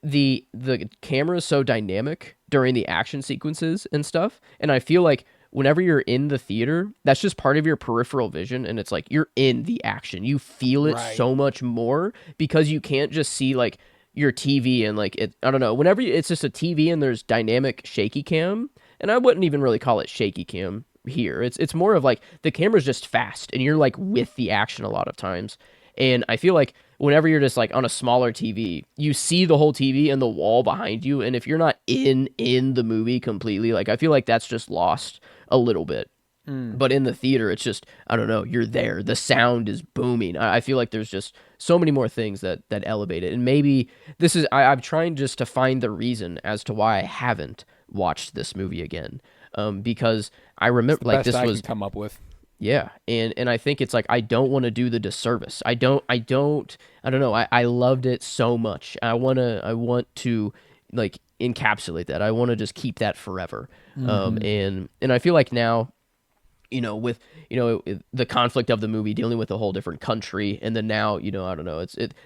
the camera is so dynamic during the action sequences and stuff, and I feel like whenever you're in the theater, that's just part of your peripheral vision, and it's like you're in the action. You feel it so much more because you can't just see like your TV and like it. I don't know. Whenever it's just a TV and there's dynamic shaky cam, and I wouldn't even really call it shaky cam here. It's more of like the camera's just fast and you're like with the action a lot of times. And I feel like whenever you're just like on a smaller TV, you see the whole TV and the wall behind you, and if you're not in the movie completely, like I feel like that's just lost a little bit. But in the theater, it's just, I don't know, you're there. The sound is booming. I feel like there's just so many more things that elevate it. And maybe this is, I'm trying just to find the reason as to why I haven't watched this movie again. Because I remember, The like, best this I was, can come up with. yeah. And I think it's like, I don't want to do the disservice. I don't know. I loved it so much. I want to, like, encapsulate that. I want to just keep that forever. And I feel like now, with the conflict of the movie dealing with a whole different country, and then now, I don't know,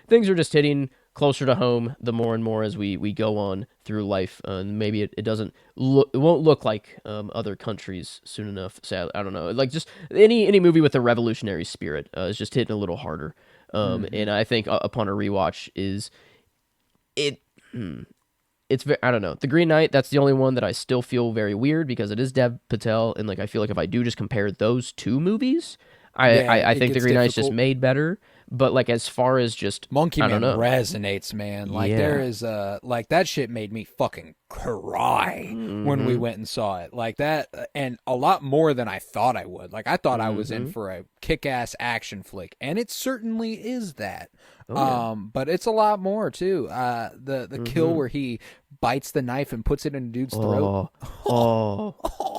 things are just hitting closer to home the more and more as we go on through life, and maybe it won't look like other countries soon enough. Sad, I don't know, like just any movie with a revolutionary spirit is just hitting a little harder. And I think upon a rewatch is it. It's very, I don't know. The Green Knight, that's the only one that I still feel very weird because it is Dev Patel, and like I feel like if I do just compare those two movies, I think The Green Knight's just made better. But like as far as just Monkey I Man don't know. resonates, man. Like there is like that shit made me fucking cry when we went and saw it. Like that, and a lot more than I thought I would. Like I thought I was in for a kick-ass action flick, and it certainly is that. But it's a lot more too. The kill where he bites the knife and puts it in a dude's throat.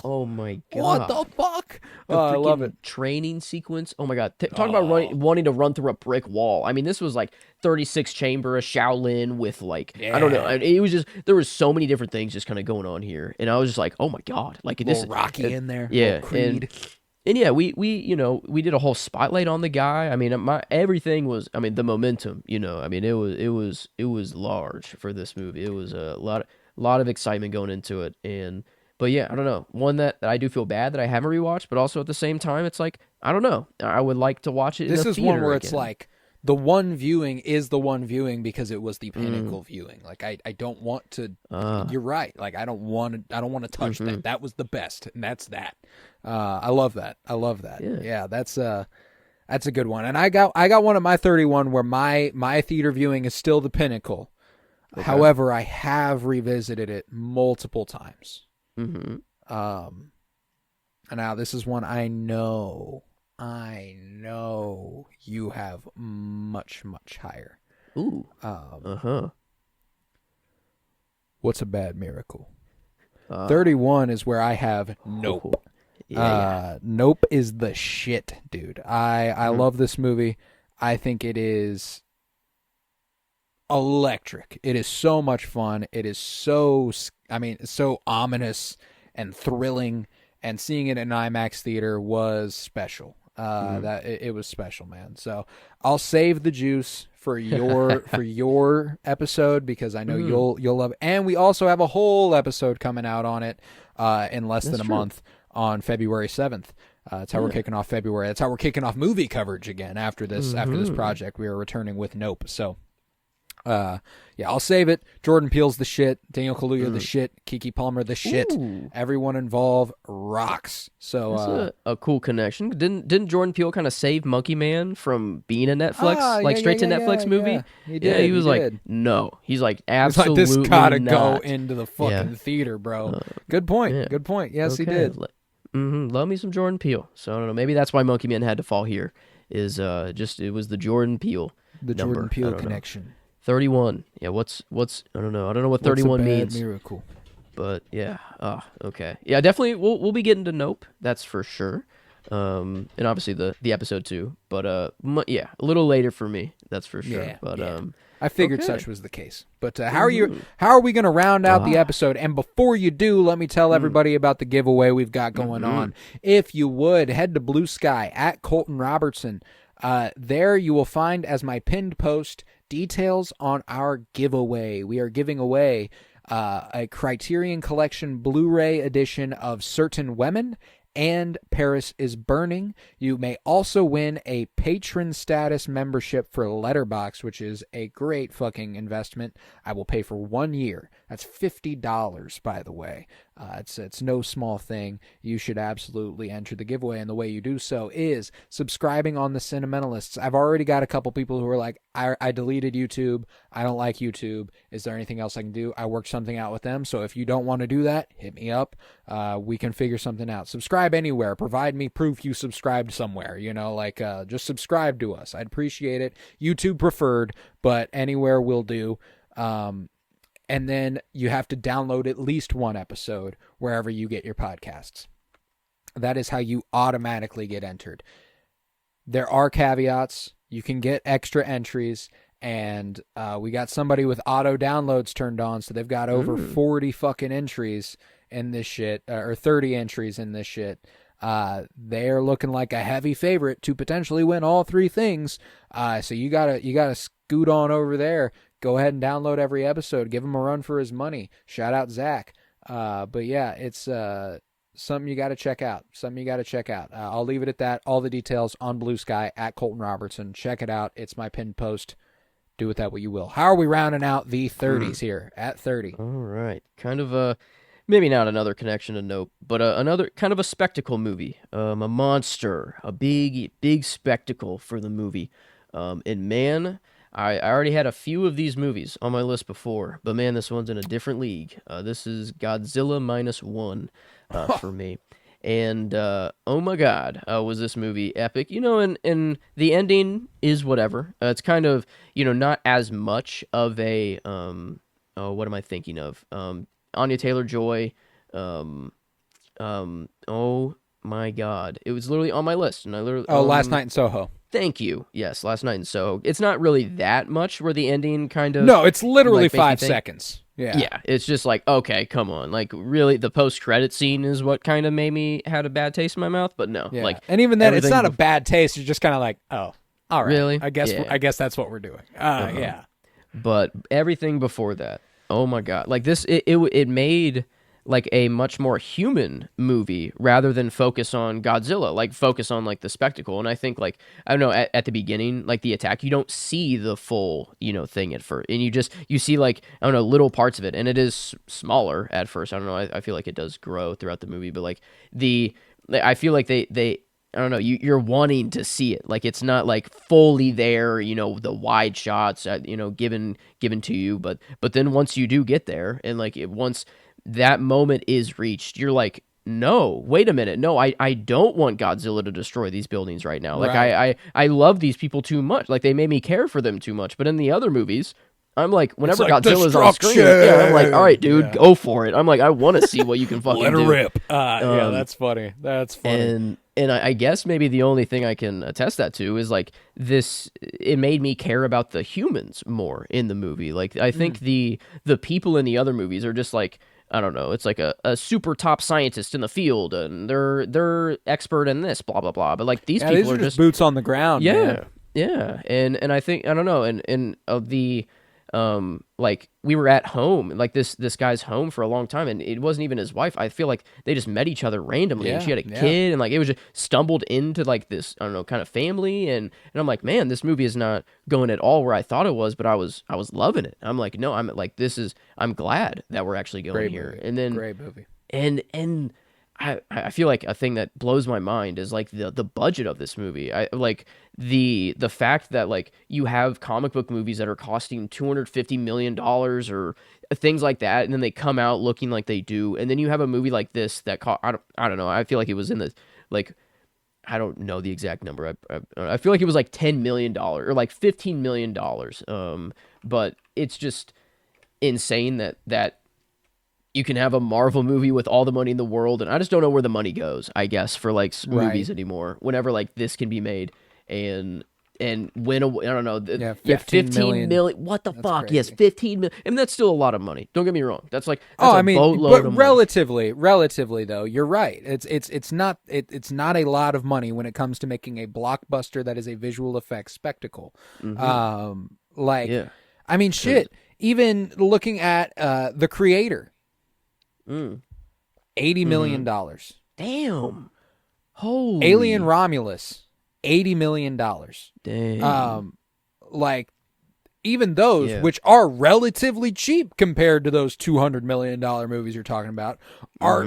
Oh my god! What the fuck? I love it. Training sequence. Oh my god! Talk about wanting to run through a brick wall. I mean, this was like 36 chamber, a Shaolin with like I don't know. It was just there was so many different things just kind of going on here, and I was just like, oh my god! Like this Rocky in there. Yeah, Creed. And yeah, we we did a whole spotlight on the guy. I mean, everything was. I mean, the momentum. I mean, it was large for this movie. It was a lot of excitement going into it. But yeah, I don't know. One that I do feel bad that I haven't rewatched, but also at the same time, it's like I don't know. I would like to watch it. This in a is one where again. It's like the one viewing is the one viewing because it was the pinnacle viewing. Like I don't want to. You're right. Like I don't want to touch that. That was the best, and that's that. I love that. Yeah, that's a good one. And I got one at my 31 where my theater viewing is still the pinnacle. Okay. However, I have revisited it multiple times. And now this is one I know you have much higher. Ooh. What's a Bad Miracle? 31 is where I have Nope. Yeah. Nope is the shit, dude. I love this movie. I think it is electric. It is so much fun. It is so ominous and thrilling, and seeing it in IMAX theater was special. That it was special, man. So I'll save the juice for your episode because I know you'll love it. And we also have a whole episode coming out on it in less than a month on February 7th. That's how we're kicking off February. That's how we're kicking off movie coverage again after this project. We are returning with Nope. So I'll save it. Jordan Peele's the shit. Daniel Kaluuya the shit. Kiki Palmer the shit. Ooh. Everyone involved rocks. So that's a cool connection. Didn't Jordan Peele kind of save Monkey Man from being a Netflix straight to Netflix movie? Yeah. He did. He was like, no. He's like, absolutely this gotta not. go into the fucking theater, bro. Good point. Yeah. Good point. Yes, Okay. he did. Love me some Jordan Peele. So I don't know. Maybe that's why Monkey Man had to fall here. It was the Jordan Peele. The number. Jordan Peele connection. 31. Yeah, what's I don't know. I don't know what 31 means. Miracle. But yeah. Okay. Yeah, definitely we'll be getting to Nope. That's for sure. And obviously the episode too. But a little later for me. That's for sure. Yeah, but I figured such was the case. But how are we going to round out the episode? And before you do, let me tell everybody about the giveaway we've got going on. If you would, head to Blue Sky at Colton Robertson. There you will find as my pinned post details on our giveaway. We are giving away a Criterion Collection Blu-ray edition of Certain Women and Paris is Burning. You may also win a patron status membership for Letterboxd, which is a great fucking investment. I will pay for 1 year. That's $50, by the way. It's no small thing. You should absolutely enter the giveaway, and the way you do so is subscribing on the Cinementalists. I've already got a couple people who are like, I deleted YouTube. I don't like YouTube. Is there anything else I can do? I worked something out with them, so if you don't want to do that, hit me up. We can figure something out. Subscribe subscribe anywhere. Provide me proof you subscribed somewhere. Just subscribe to us. I'd appreciate it. YouTube preferred, but anywhere will do. And then you have to download at least one episode wherever you get your podcasts. That is how you automatically get entered. There are caveats. You can get extra entries, and we got somebody with auto downloads turned on, so they've got over 40 fucking entries in this shit, or 30 entries in this shit. They're looking like a heavy favorite to potentially win all three things. So you gotta scoot on over there. Go ahead and download every episode. Give him a run for his money. Shout out Zach. But yeah, it's something you got to check out. I'll leave it at that. All the details on Blue Sky at Colton Robertson. Check it out. It's my pinned post. Do with that what you will. How are we rounding out the 30s here at 30? All right. Kind of maybe not another connection to note, but another kind of a spectacle movie. A monster, a big spectacle for the movie. And man, I already had a few of these movies on my list before, but man, this one's in a different league. This is Godzilla -1 for me. And oh my God, was this movie epic? And the ending is whatever. It's kind of, not as much of a, what am I thinking of? Anya Taylor-Joy. Oh my God, it was literally on my list, and I literally. Last Night in Soho. Thank you. Yes, Last Night in Soho. It's not really that much where the ending kind of... No, it's literally 5 seconds. Yeah. Yeah, it's just like, okay, come on. Like, really, the post-credit scene is what kind of made me had a bad taste in my mouth, but no. Yeah. Like, and even then, it's not a bad taste. You're just kind of like, oh, all right. Really? I guess that's what we're doing. Yeah. But everything before that, oh my God. Like, this, it made... like a much more human movie rather than focus on Godzilla, like focus on like the spectacle. And I think like, I don't know, at the beginning, like the attack, you don't see the full, thing at first. And you see like, I don't know, little parts of it. And it is smaller at first. I don't know. I feel like it does grow throughout the movie, but like I feel like they I don't know, you're wanting to see it. Like it's not like fully there, the wide shots, given to you. But then once you do get there and like once that moment is reached, you're like, no, wait a minute. No, I don't want Godzilla to destroy these buildings right now. Like right. I love these people too much. Like they made me care for them too much. But in the other movies, I'm like, whenever like Godzilla's on screen, I'm like, all right, dude, go for it. I'm like, I want to see what you can fucking Let her do. rip. Yeah, that's funny. And I guess maybe the only thing I can attest that to is like this. It made me care about the humans more in the movie. Like I think the people in the other movies are just like, I don't know. It's like a super top scientist in the field, and they're expert in this, blah blah blah. But like these people these are just boots on the ground. Yeah, man. yeah. And I think I don't know. And the like we were at home, like this guy's home for a long time, and it wasn't even his wife. I feel like they just met each other randomly, and she had a kid, and like it was just stumbled into like this, I don't know, kind of family, and I'm like, man, this movie is not going at all where I thought it was, but I was loving it. I'm like, no, I'm like, I'm glad that we're actually going Great here. movie. And then Great movie. And I feel like a thing that blows my mind is like the budget of this movie. I like the fact that like you have comic book movies that are costing $250 million or things like that, and then they come out looking like they do, and then you have a movie like this that I don't know. I feel like it was in the like, I don't know the exact number. I feel like it was like $10 million or like $15 million. But it's just insane that you can have a Marvel movie with all the money in the world, and I just don't know where the money goes, I guess, for like movies anymore. Whenever like this can be made and win I don't know, 15 million. What the That's fuck? crazy. Yes, 15 million. I mean, that's still a lot of money. Don't get me wrong. That's like boatload but of money. relatively though, you're right. It's not a lot of money when it comes to making a blockbuster that is a visual effects spectacle. Yeah. I mean, shit. Even looking at The Creator. $80 million. Damn. Holy. Alien Romulus, $80 million. Damn. Like even those, which are relatively cheap compared to those $200 million movies you're talking about, are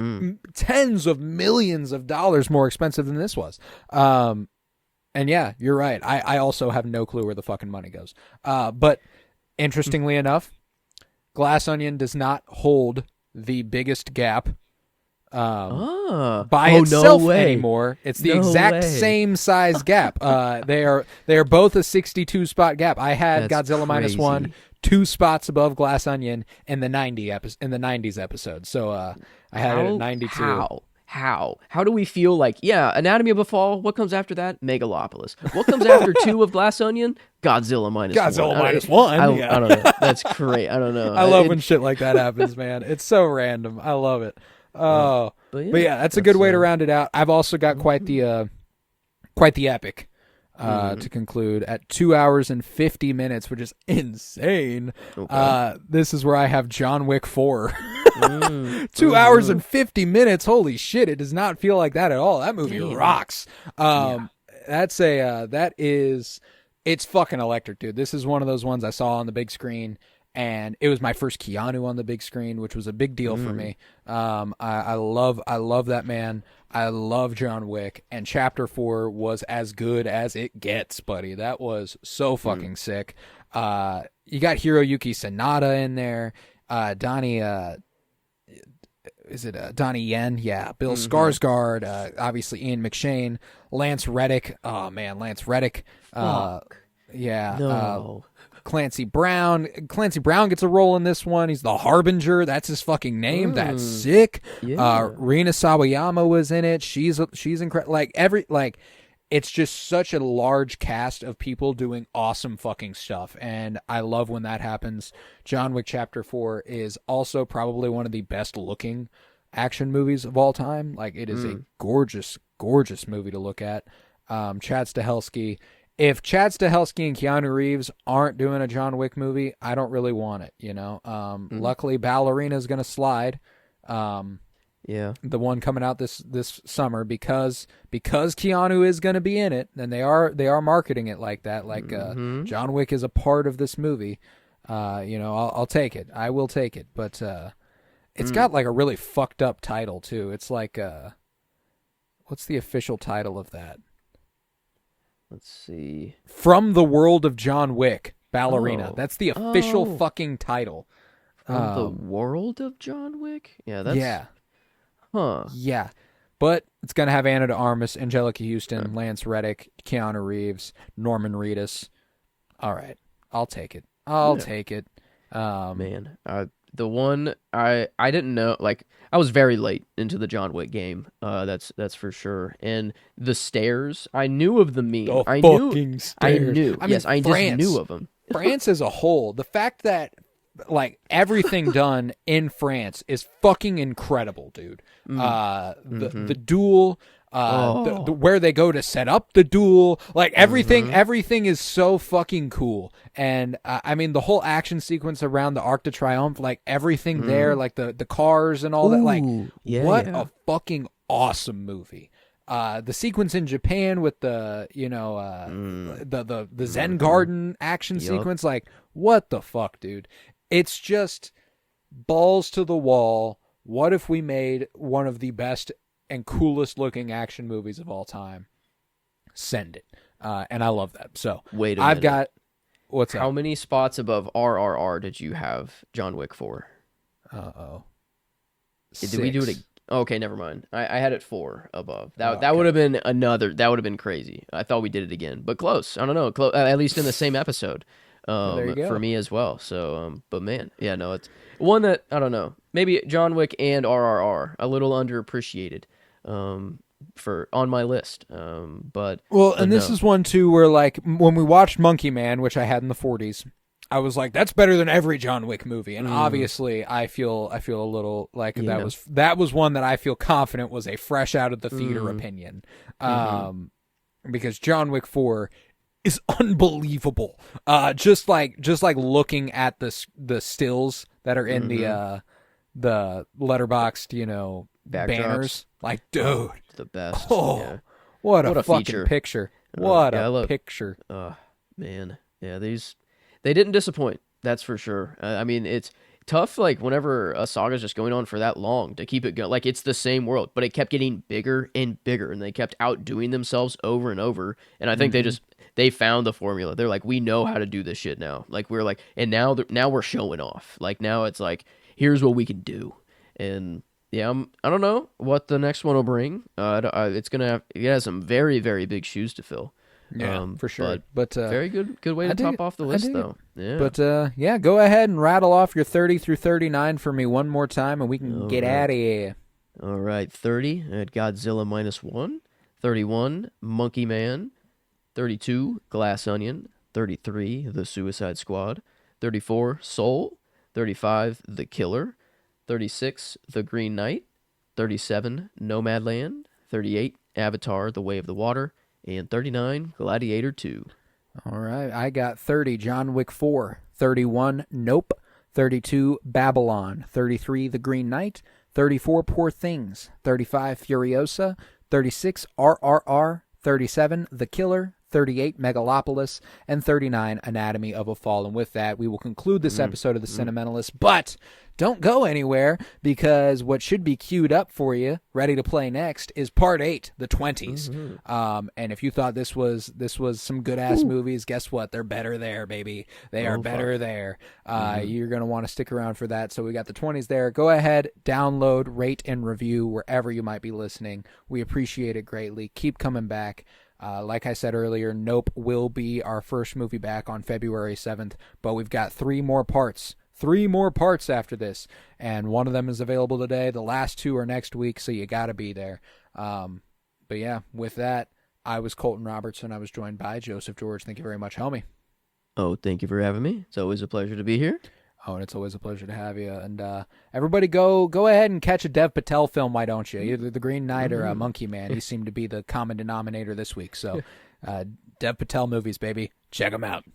tens of millions of dollars more expensive than this was. And yeah, you're right. I also have no clue where the fucking money goes. But interestingly enough, Glass Onion does not hold the biggest gap by itself anymore. It's the exact same size gap. They are both a 62 spot gap. I had Godzilla Minus One 2 spots above Glass Onion in the 90s episode. So I had it at 92. How do we feel like, Anatomy of a Fall, what comes after that? Megalopolis. What comes after 2 of Glass Onion? Godzilla Minus One. Godzilla Minus One. I don't know. That's great. I don't know. I love when shit like that happens, man. It's so random. I love it. Oh, but yeah, that's a good way to round it out. I've also got quite the epic to conclude at 2 hours and 50 minutes, which is insane. Okay. This is where I have John Wick 4. 2 hours and 50 minutes. Holy shit! It does not feel like that at all. That movie rocks. It's fucking electric, dude. This is one of those ones I saw on the big screen. And it was my first Keanu on the big screen, which was a big deal for me. I love that man. I love John Wick, and Chapter 4 was as good as it gets, buddy. That was so fucking sick. You got Hiroyuki Sanada in there. Donnie Yen? Yeah. Bill Skarsgård. Obviously Ian McShane. Lance Reddick. Oh man, Lance Reddick. Yeah. No. Clancy Brown. Clancy Brown gets a role in this one. He's the Harbinger. That's his fucking name. That's sick. Yeah. Rina Sawayama was in it. She's incredible. It's just such a large cast of people doing awesome fucking stuff, and I love when that happens. John Wick Chapter 4 is also probably one of the best looking action movies of all time. Like, it is a gorgeous, gorgeous movie to look at. Chad Stahelski. If Chad Stahelski and Keanu Reeves aren't doing a John Wick movie, I don't really want it, you know? Luckily, Ballerina is going to slide. The one coming out this summer because Keanu is going to be in it, and they are marketing it like that. Like John Wick is a part of this movie. I'll take it. I will take it. But it's got like a really fucked up title too. It's like what's the official title of that? Let's see. From the World of John Wick, Ballerina. That's the official fucking title. From the World of John Wick? Yeah, that's... Yeah. Huh. Yeah. But it's going to have Anna de Armas, Angelica Houston, Lance Reddick, Keanu Reeves, Norman Reedus. All right. I'll take it. I'll take it. Man, the one I didn't know, like, I was very late into the John Wick game. That's for sure. And the stairs, I knew of the meme. I knew. I mean, yes, I just knew of them. France as a whole, the fact that like everything done in France is fucking incredible, dude. The duel, where they go to set up the duel, like everything is so fucking cool. And I mean, the whole action sequence around the Arc de Triomphe, like everything there, like the cars and all that, like what a fucking awesome movie. The sequence in Japan with the the Zen Garden action sequence, like what the fuck, dude? It's just balls to the wall. What if we made one of the best and coolest looking action movies of all time? Send it. And I love that. So wait a minute. I've got what's how up? many spots above RRR did you have John Wick for? Did we do it? Okay, never mind. I had it 4 above. That would have been another. That would have been crazy. I thought we did it again, but close. I don't know. At least in the same episode. There you go. For me as well. So, but man, yeah, no, it's one that I don't know. Maybe John Wick and RRR, a little underappreciated, for on my list. But this is one too where like when we watched Monkey Man, which I had in the 40s, I was like, that's better than every John Wick movie. And obviously, I feel a little like that was one that I feel confident was a fresh out of the theater opinion, because John Wick 4 is unbelievable. Just like looking at the stills that are in the letterboxed, banners. Like, dude, the best. Oh, yeah. What a fucking picture. What a picture. Man. Yeah, they didn't disappoint. That's for sure. I mean, it's tough, like, whenever a saga's just going on for that long to keep it going. Like, it's the same world, but it kept getting bigger and bigger, and they kept outdoing themselves over and over. And I think they found the formula. They're like, we know how to do this shit now. Like, we're like, and now we're showing off. Like, now it's like, here's what we can do. And Yeah, I don't know what the next one will bring. It has some very, very big shoes to fill. Yeah, for sure. But very good way to top off the list, though. Yeah. But yeah, go ahead and rattle off your 30 through 39 for me one more time, and we can get out of here. All right, 30 at Godzilla -1, 31 Monkey Man, 32 Glass Onion, 33 The Suicide Squad, 34 Soul, 35 The Killer, 36 The Green Knight, 37 Nomadland, 38 Avatar: The Way of the Water, and 39 Gladiator 2. All right, I got 30 John Wick 4, 31 Nope, 32 Babylon, 33 The Green Knight, 34 Poor Things, 35 Furiosa, 36 RRR, 37 The Killer, 38 Megalopolis, and 39 Anatomy of a Fall. And with that, we will conclude this episode of The Cinementalist. But don't go anywhere, because what should be queued up for you, ready to play next, is Part 8, the 20s. And if you thought this was some good-ass movies, guess what? They're better there, baby. They are better there. You're going to want to stick around for that. So we got the 20s there. Go ahead, download, rate, and review wherever you might be listening. We appreciate it greatly. Keep coming back. Like I said earlier, Nope will be our first movie back on February 7th, but we've got 3 more parts. 3 more parts after this, and one of them is available today. The last 2 are next week, so you got to be there. But yeah, with that, I was Colton Robertson. I was joined by Joseph George. Thank you very much, Helmy. Oh, thank you for having me. It's always a pleasure to be here. Oh, and it's always a pleasure to have you. And everybody go ahead and catch a Dev Patel film, why don't you? Either The Green Knight or Monkey Man. He seemed to be the common denominator this week. So Dev Patel movies, baby. Check them out.